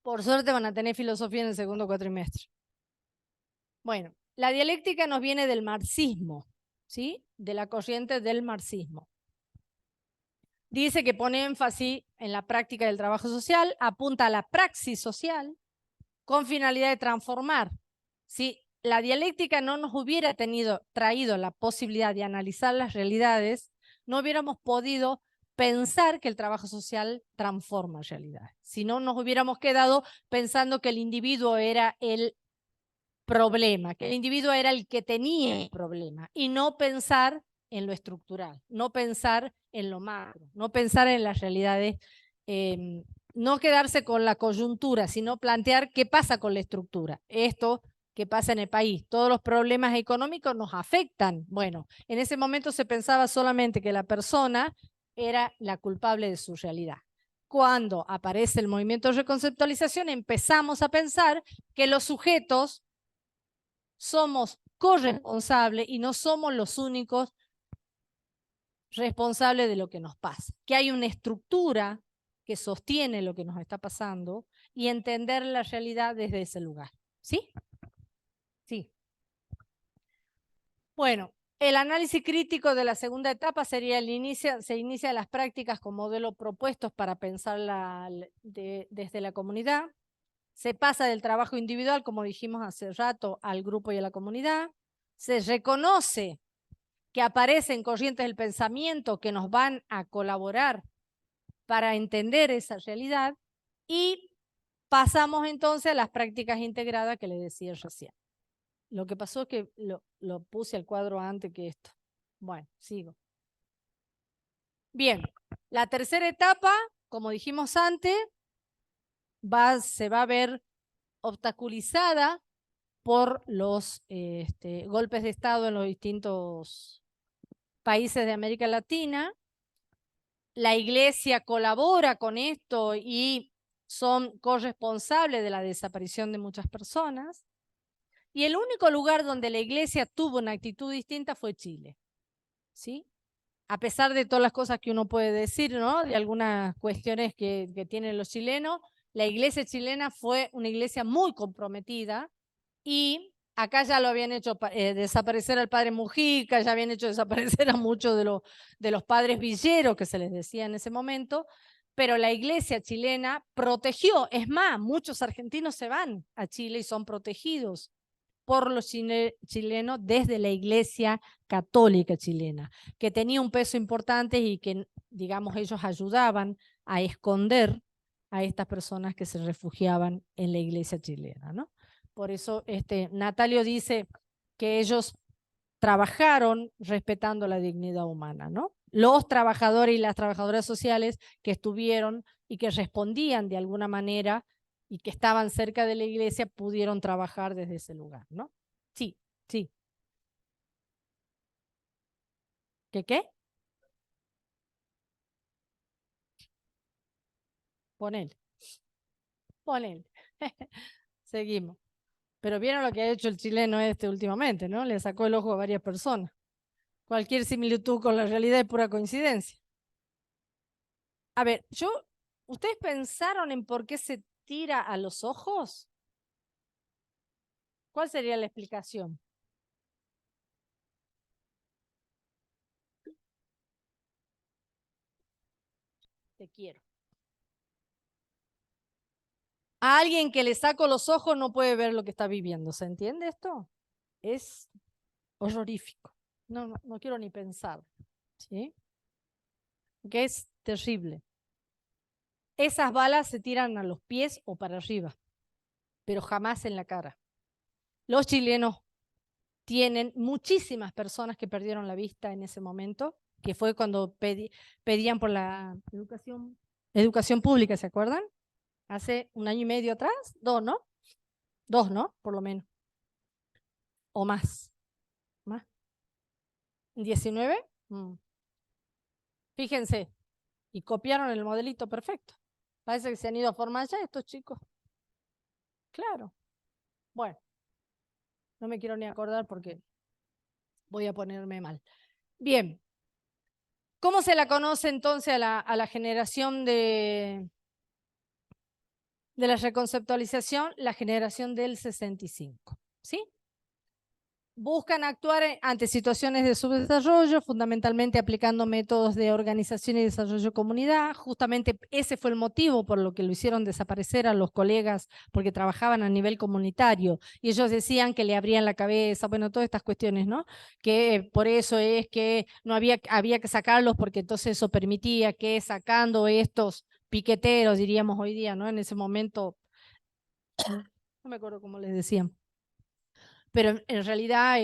Por suerte van a tener filosofía en el segundo cuatrimestre. Bueno, la dialéctica nos viene del marxismo, ¿sí? De la corriente del marxismo. Dice que pone énfasis en la práctica del trabajo social, apunta a la praxis social con finalidad de transformar. Si la dialéctica no nos hubiera traído la posibilidad de analizar las realidades, no hubiéramos podido pensar que el trabajo social transforma realidades. Si no, nos hubiéramos quedado pensando que el individuo era el problema, que el individuo era el que tenía el problema, y no pensar en lo estructural, no pensar en lo macro, no pensar en las realidades, no quedarse con la coyuntura, sino plantear qué pasa con la estructura. Esto que pasa en el país, todos los problemas económicos nos afectan. Bueno, en ese momento se pensaba solamente que la persona era la culpable de su realidad. Cuando aparece el movimiento de reconceptualización, empezamos a pensar que los sujetos somos corresponsables y no somos los únicos responsables de lo que nos pasa. Que hay una estructura que sostiene lo que nos está pasando y entender la realidad desde ese lugar. ¿Sí? Sí. Bueno, el análisis crítico de la segunda etapa sería se inicia las prácticas con modelos propuestos para pensar desde la comunidad. Se pasa del trabajo individual, como dijimos hace rato, al grupo y a la comunidad. Se reconoce que aparecen corrientes del pensamiento que nos van a colaborar para entender esa realidad, y pasamos entonces a las prácticas integradas que les decía recién. Lo que pasó es que lo puse al cuadro antes que esto. Bueno, sigo. Bien, la tercera etapa, como dijimos antes, se va a ver obstaculizada por los golpes de Estado en los distintos países de América Latina. La Iglesia colabora con esto y son corresponsables de la desaparición de muchas personas. Y el único lugar donde la Iglesia tuvo una actitud distinta fue Chile, ¿sí? A pesar de todas las cosas que uno puede decir, ¿no? De algunas cuestiones que tienen los chilenos, la Iglesia chilena fue una iglesia muy comprometida y Acá ya lo habían hecho desaparecer al padre Mujica, ya habían hecho desaparecer a muchos de los padres villeros, que se les decía en ese momento, pero la iglesia chilena protegió. Es más, muchos argentinos se van a Chile y son protegidos por los chilenos desde la iglesia católica chilena, que tenía un peso importante y que, digamos, ellos ayudaban a esconder a estas personas que se refugiaban en la iglesia chilena, ¿no? Por eso Natalio dice que ellos trabajaron respetando la dignidad humana, ¿no? Los trabajadores y las trabajadoras sociales que estuvieron y que respondían de alguna manera y que estaban cerca de la iglesia pudieron trabajar desde ese lugar, ¿no? Sí, sí. ¿Qué? Ponele, ponele. Seguimos. Pero vieron lo que ha hecho el chileno últimamente, ¿no? Le sacó el ojo a varias personas. Cualquier similitud con la realidad es pura coincidencia. A ver, ¿ustedes pensaron en por qué se tira a los ojos? ¿Cuál sería la explicación? Te quiero. A alguien que le saco los ojos no puede ver lo que está viviendo. ¿Se entiende esto? Es horrorífico. No quiero ni pensar. ¿Sí? Que es terrible. Esas balas se tiran a los pies o para arriba, pero jamás en la cara. Los chilenos tienen muchísimas personas que perdieron la vista en ese momento, que fue cuando pedían por la educación pública, ¿se acuerdan? Hace un año y medio atrás, dos, ¿no? Dos, ¿no? Por lo menos. O más. ¿Más? ¿19? Fíjense, y copiaron el modelito perfecto. Parece que se han ido a formar ya estos chicos. Claro. Bueno, no me quiero ni acordar porque voy a ponerme mal. Bien. ¿Cómo se la conoce entonces a la generación de la reconceptualización? La generación del 65. ¿Sí? Buscan actuar ante situaciones de subdesarrollo, fundamentalmente aplicando métodos de organización y desarrollo de comunidad. Justamente ese fue el motivo por lo que lo hicieron desaparecer a los colegas, porque trabajaban a nivel comunitario y ellos decían que le abrían la cabeza, bueno, todas estas cuestiones, ¿no? Que por eso es que no había que sacarlos, porque entonces eso permitía que sacando estos piqueteros, diríamos hoy día, ¿no? En ese momento, no me acuerdo cómo les decían, pero en realidad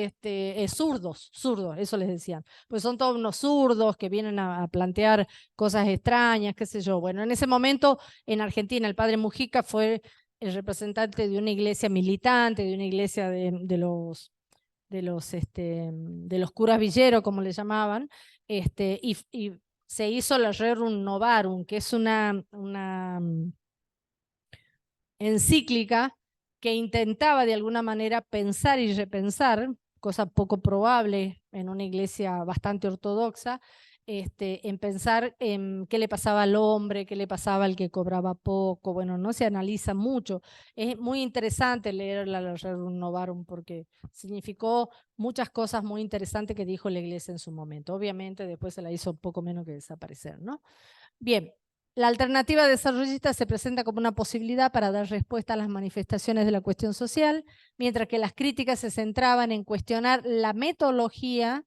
zurdos, eso les decían. Pues son todos unos zurdos que vienen a plantear cosas extrañas, qué sé yo. Bueno, en ese momento en Argentina el padre Mujica fue el representante de una iglesia militante, de una iglesia de los curas villeros, como le llamaban, y se hizo la Rerum Novarum, que es una encíclica que intentaba de alguna manera pensar y repensar, cosa poco probable en una iglesia bastante ortodoxa, en pensar en qué le pasaba al hombre, qué le pasaba al que cobraba poco. Bueno, no se analiza mucho. Es muy interesante leer la Rerum Novarum porque significó muchas cosas muy interesantes que dijo la iglesia en su momento. Obviamente después se la hizo poco menos que desaparecer, ¿no? Bien, la alternativa desarrollista se presenta como una posibilidad para dar respuesta a las manifestaciones de la cuestión social, mientras que las críticas se centraban en cuestionar la metodología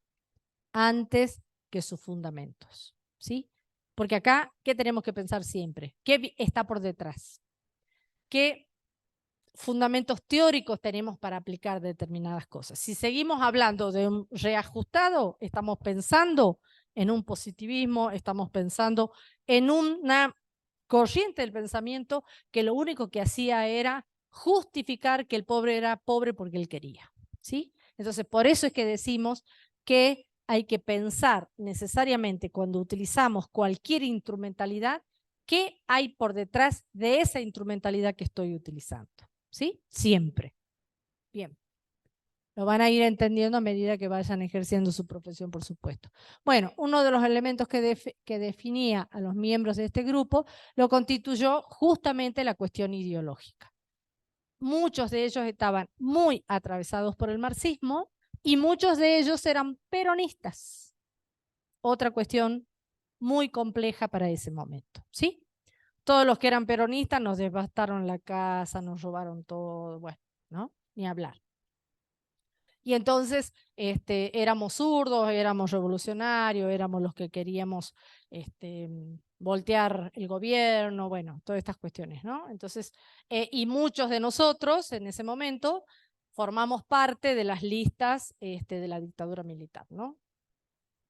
antes que sus fundamentos, ¿sí? Porque acá, ¿qué tenemos que pensar siempre? ¿Qué está por detrás? ¿Qué fundamentos teóricos tenemos para aplicar determinadas cosas? Si seguimos hablando de un reajustado, estamos pensando en un positivismo, estamos pensando en una corriente del pensamiento que lo único que hacía era justificar que el pobre era pobre porque él quería, ¿sí? Entonces, por eso es que decimos que hay que pensar necesariamente cuando utilizamos cualquier instrumentalidad, qué hay por detrás de esa instrumentalidad que estoy utilizando, ¿sí? Siempre. Bien. Lo van a ir entendiendo a medida que vayan ejerciendo su profesión, por supuesto. Bueno, uno de los elementos que definía a los miembros de este grupo lo constituyó justamente la cuestión ideológica. muchos de ellos estaban muy atravesados por el marxismo y muchos de ellos eran peronistas. Otra cuestión muy compleja para ese momento, ¿sí? Todos los que eran peronistas nos devastaron la casa, nos robaron todo, bueno, ¿no? Ni hablar. Y entonces éramos zurdos, éramos revolucionarios, éramos los que queríamos voltear el gobierno, bueno, todas estas cuestiones, ¿no? Entonces, y muchos de nosotros en ese momento formamos parte de las listas de la dictadura militar, ¿no?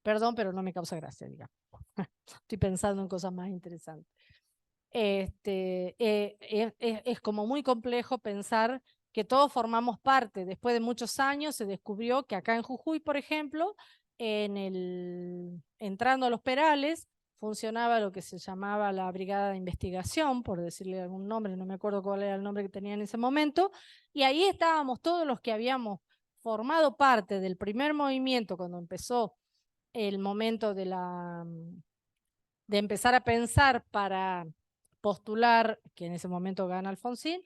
Perdón, pero no me causa gracia, digamos. Estoy pensando en cosas más interesantes. Es como muy complejo pensar que todos formamos parte. Después de muchos años se descubrió que acá en Jujuy, por ejemplo, entrando a los Perales, funcionaba lo que se llamaba la Brigada de Investigación, por decirle algún nombre, no me acuerdo cuál era el nombre que tenía en ese momento, y ahí estábamos todos los que habíamos formado parte del primer movimiento cuando empezó el momento de empezar a pensar para postular, que en ese momento gana Alfonsín,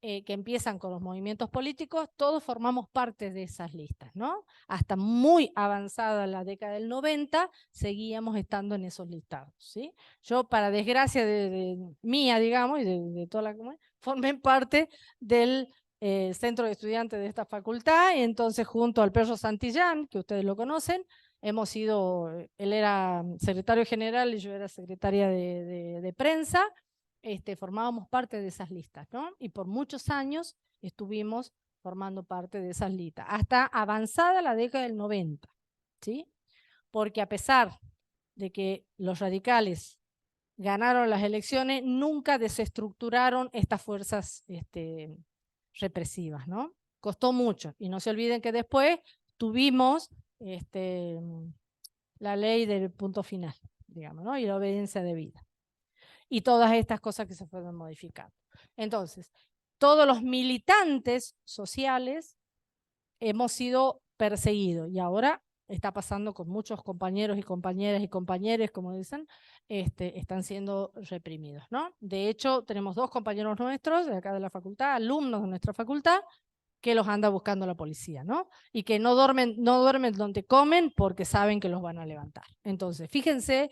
que empiezan con los movimientos políticos, todos formamos parte de esas listas, ¿no? Hasta muy avanzada la década del 90, seguíamos estando en esos listados, ¿sí? Yo, para desgracia de mía, digamos, y de toda la comunidad, formé parte del centro de estudiantes de esta facultad, y entonces junto al Perro Santillán, que ustedes lo conocen, hemos sido, él era secretario general y yo era secretaria de prensa, formábamos parte de esas listas, ¿no? Y por muchos años estuvimos formando parte de esas listas, hasta avanzada la década del 90, ¿sí? Porque a pesar de que los radicales ganaron las elecciones, nunca desestructuraron estas fuerzas represivas, ¿no? Costó mucho, y no se olviden que después tuvimos la ley del punto final, digamos, ¿no? Y la obediencia debida. Y todas estas cosas que se fueron modificando. Entonces, todos los militantes sociales hemos sido perseguidos y ahora está pasando con muchos compañeros y compañeras y compañeros, como dicen, están siendo reprimidos, ¿no? De hecho, tenemos 2 compañeros nuestros de acá de la facultad, alumnos de nuestra facultad, que los anda buscando la policía, ¿no? Y que no duermen donde comen porque saben que los van a levantar. Entonces, fíjense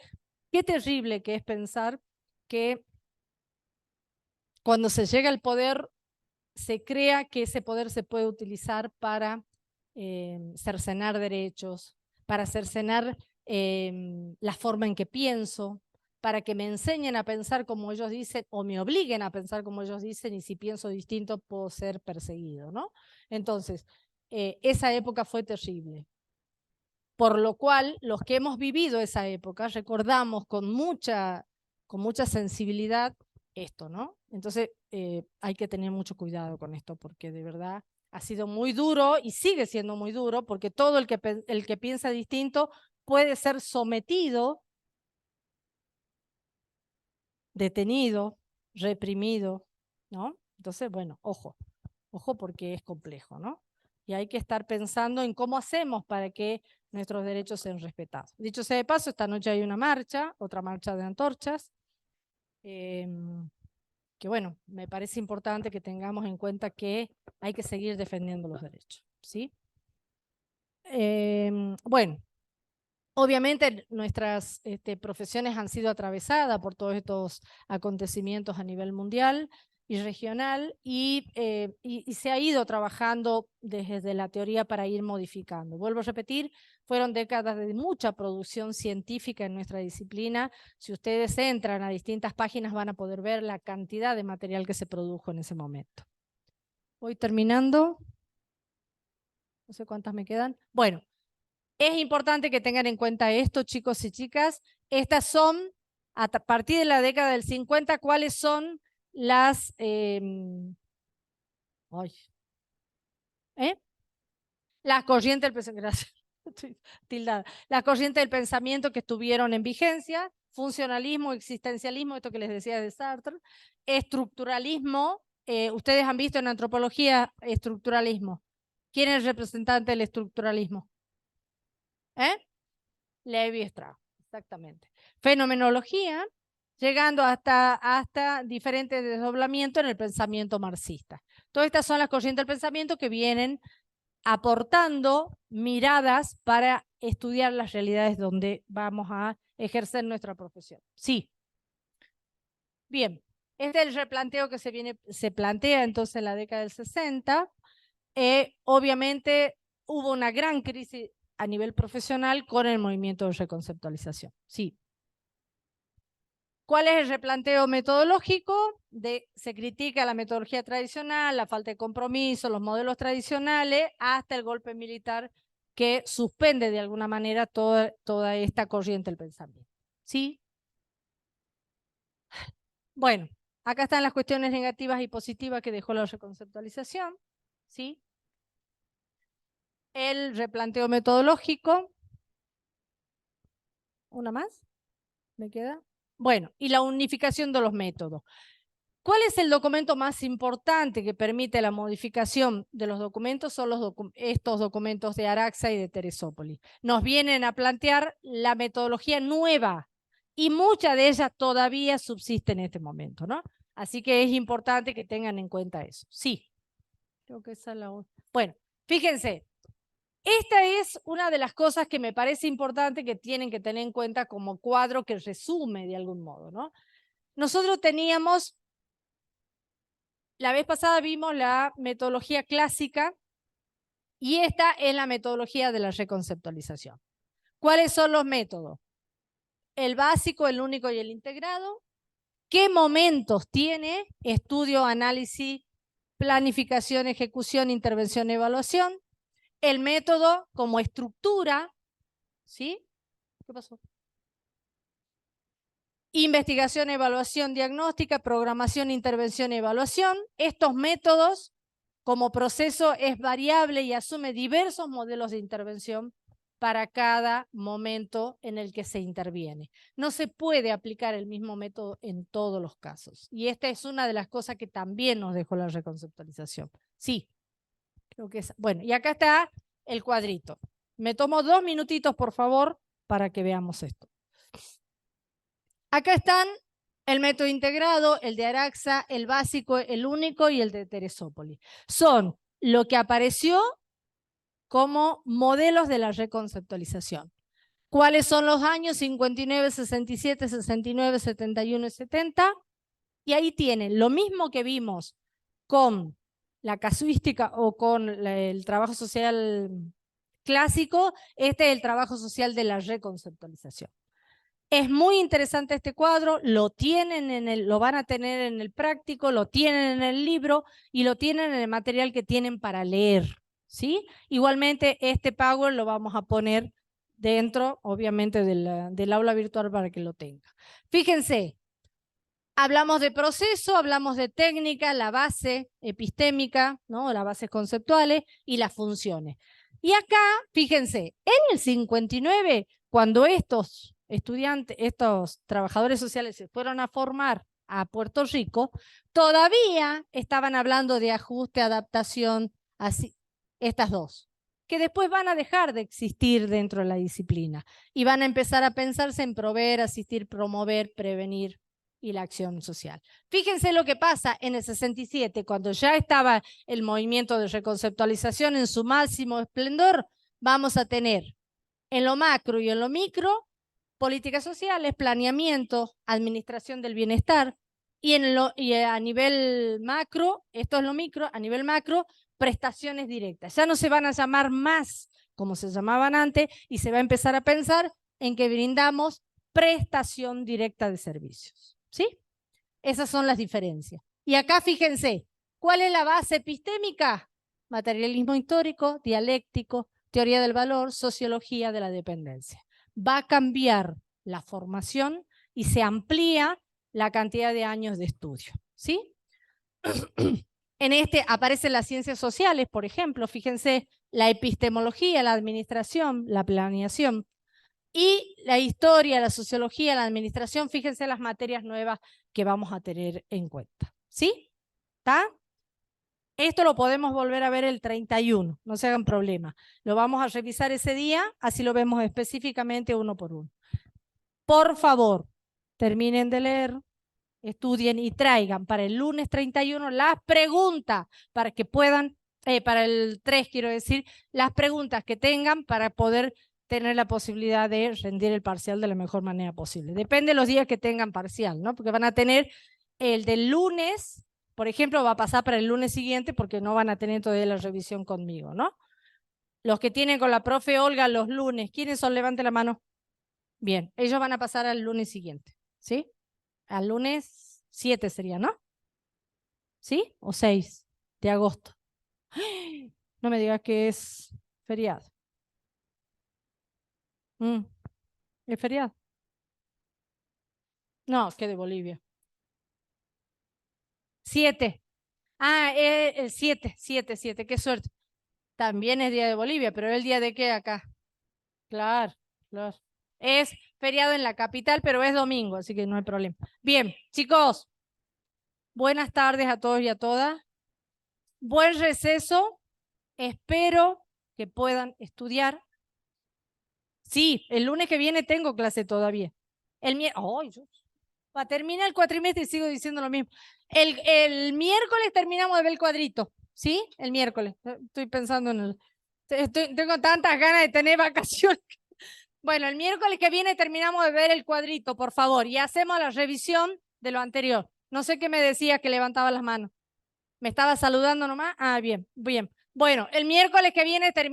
qué terrible que es pensar que cuando se llega al poder, se crea que ese poder se puede utilizar para cercenar derechos, para cercenar la forma en que pienso, para que me enseñen a pensar como ellos dicen o me obliguen a pensar como ellos dicen, y si pienso distinto puedo ser perseguido, ¿no? Entonces, esa época fue terrible. Por lo cual, los que hemos vivido esa época recordamos con mucha sensibilidad esto, ¿no? Entonces, hay que tener mucho cuidado con esto, porque de verdad ha sido muy duro y sigue siendo muy duro, porque todo el que piensa distinto puede ser sometido, detenido, reprimido, ¿no? Entonces, bueno, ojo porque es complejo, ¿no? Y hay que estar pensando en cómo hacemos para que nuestros derechos sean respetados. Dicho sea de paso, esta noche hay una marcha, otra marcha de antorchas, que bueno, me parece importante que tengamos en cuenta que hay que seguir defendiendo los derechos, ¿sí? Bueno, obviamente nuestras profesiones han sido atravesadas por todos estos acontecimientos a nivel mundial y regional, y se ha ido trabajando desde la teoría para ir modificando. Vuelvo a repetir, fueron décadas de mucha producción científica en nuestra disciplina. Si ustedes entran a distintas páginas van a poder ver la cantidad de material que se produjo en ese momento. Voy terminando. No sé cuántas me quedan. Bueno. Es importante que tengan en cuenta esto, chicos y chicas. Estas son, a partir de la década del 50, cuáles son las... las corrientes del pensamiento, gracias, estoy tildada. Las corrientes del pensamiento que estuvieron en vigencia: funcionalismo, existencialismo, esto que les decía de Sartre, estructuralismo. Ustedes han visto en antropología estructuralismo. ¿Quién es el representante del estructuralismo? Levi-Strauss, exactamente. Fenomenología, llegando hasta diferentes desdoblamientos en el pensamiento marxista. Todas estas son las corrientes del pensamiento que vienen aportando miradas para estudiar las realidades donde vamos a ejercer nuestra profesión. Sí. Bien, este es el replanteo que se plantea entonces en la década del 60. Obviamente hubo una gran crisis a nivel profesional con el movimiento de reconceptualización. Sí. ¿Cuál es el replanteo metodológico? Se critica la metodología tradicional, la falta de compromiso, los modelos tradicionales, hasta el golpe militar que suspende de alguna manera toda esta corriente del pensamiento. ¿Sí? Bueno, acá están las cuestiones negativas y positivas que dejó la reconceptualización. ¿Sí? El replanteo metodológico. ¿Una más? ¿Me queda? Bueno, y la unificación de los métodos. ¿Cuál es el documento más importante que permite la modificación de los documentos? Son estos documentos de Araxa y de Teresópolis. Nos vienen a plantear la metodología nueva y muchas de ellas todavía subsisten en este momento, ¿no? Así que es importante que tengan en cuenta eso. Sí. Creo que esa es la otra. Bueno, fíjense. Esta es una de las cosas que me parece importante que tienen que tener en cuenta como cuadro que resume de algún modo, ¿no? Nosotros teníamos, la vez pasada vimos la metodología clásica y esta es la metodología de la reconceptualización. ¿Cuáles son los métodos? El básico, el único y el integrado. ¿Qué momentos tiene? Estudio, análisis, planificación, ejecución, intervención, evaluación. El método como estructura, ¿sí? ¿Qué pasó? Investigación, evaluación, diagnóstica, programación, intervención, evaluación. Estos métodos, como proceso, es variable y asume diversos modelos de intervención para cada momento en el que se interviene. No se puede aplicar el mismo método en todos los casos. Y esta es una de las cosas que también nos dejó la reconceptualización. Sí, creo que es. Bueno, y acá está el cuadrito. Me tomo 2 minutitos, por favor, para que veamos esto. Acá están el método integrado, el de Araxa, el básico, el único y el de Teresópolis. Son lo que apareció como modelos de la reconceptualización. ¿Cuáles son los años? 59, 67, 69, 71 y 70. Y ahí tienen lo mismo que vimos con la casuística o con el trabajo social clásico. Este es el trabajo social de la reconceptualización. Es muy interesante este cuadro, lo van a tener en el práctico, lo tienen en el libro y lo tienen en el material que tienen para leer, ¿sí? Igualmente este Power lo vamos a poner dentro, obviamente, del aula virtual para que lo tenga. Fíjense, hablamos de proceso, hablamos de técnica, la base epistémica, ¿no? Las bases conceptuales y las funciones. Y acá, fíjense, en el 59, cuando estos estudiantes, estos trabajadores sociales se fueron a formar a Puerto Rico, todavía estaban hablando de ajuste, adaptación, así, estas dos, que después van a dejar de existir dentro de la disciplina y van a empezar a pensarse en proveer, asistir, promover, prevenir y la acción social. Fíjense lo que pasa en el 67, cuando ya estaba el movimiento de reconceptualización en su máximo esplendor, vamos a tener en lo macro y en lo micro políticas sociales, planeamiento, administración del bienestar, y a nivel macro, esto es lo micro, a nivel macro, prestaciones directas. Ya no se van a llamar más como se llamaban antes y se va a empezar a pensar en que brindamos prestación directa de servicios. ¿Sí? Esas son las diferencias. Y acá fíjense, ¿cuál es la base epistémica? Materialismo histórico, dialéctico, teoría del valor, sociología de la dependencia. Va a cambiar la formación y se amplía la cantidad de años de estudio. ¿Sí? En este aparecen las ciencias sociales, por ejemplo, fíjense, la epistemología, la administración, la planeación, y la historia, la sociología, la administración, fíjense las materias nuevas que vamos a tener en cuenta. ¿Sí? ¿Está? Esto lo podemos volver a ver el 31, no se hagan problema. Lo vamos a revisar ese día, así lo vemos específicamente uno por uno. Por favor, terminen de leer, estudien y traigan para el lunes 31 las preguntas para que puedan, para el 3 quiero decir, las preguntas que tengan para poder tener la posibilidad de rendir el parcial de la mejor manera posible. Depende de los días que tengan parcial, ¿no? Porque van a tener el del lunes, por ejemplo, va a pasar para el lunes siguiente porque no van a tener todavía la revisión conmigo, ¿no? Los que tienen con la profe Olga los lunes, ¿quiénes son? Levante la mano. Bien, ellos van a pasar al lunes siguiente, ¿sí? Al lunes 7 sería, ¿no? ¿Sí? O 6 de agosto. No me digas que es feriado. ¿Es feriado? No, que de Bolivia. 7. Ah, el 7, 7, 7, qué suerte. También es día de Bolivia, pero ¿el día de qué acá? Claro, claro. Es feriado en la capital, pero es domingo, así que no hay problema. Bien, chicos, buenas tardes a todos y a todas. Buen receso. Espero que puedan estudiar. Sí, el lunes que viene tengo clase todavía. Para terminar el cuatrimestre sigo diciendo lo mismo. El miércoles terminamos de ver el cuadrito, ¿sí? El miércoles. Estoy pensando en el... Tengo tantas ganas de tener vacaciones. Bueno, el miércoles que viene terminamos de ver el cuadrito, por favor, y hacemos la revisión de lo anterior. No sé qué me decía que levantaba las manos. ¿Me estaba saludando nomás? Ah, bien, bien. Bueno, el miércoles que viene terminamos.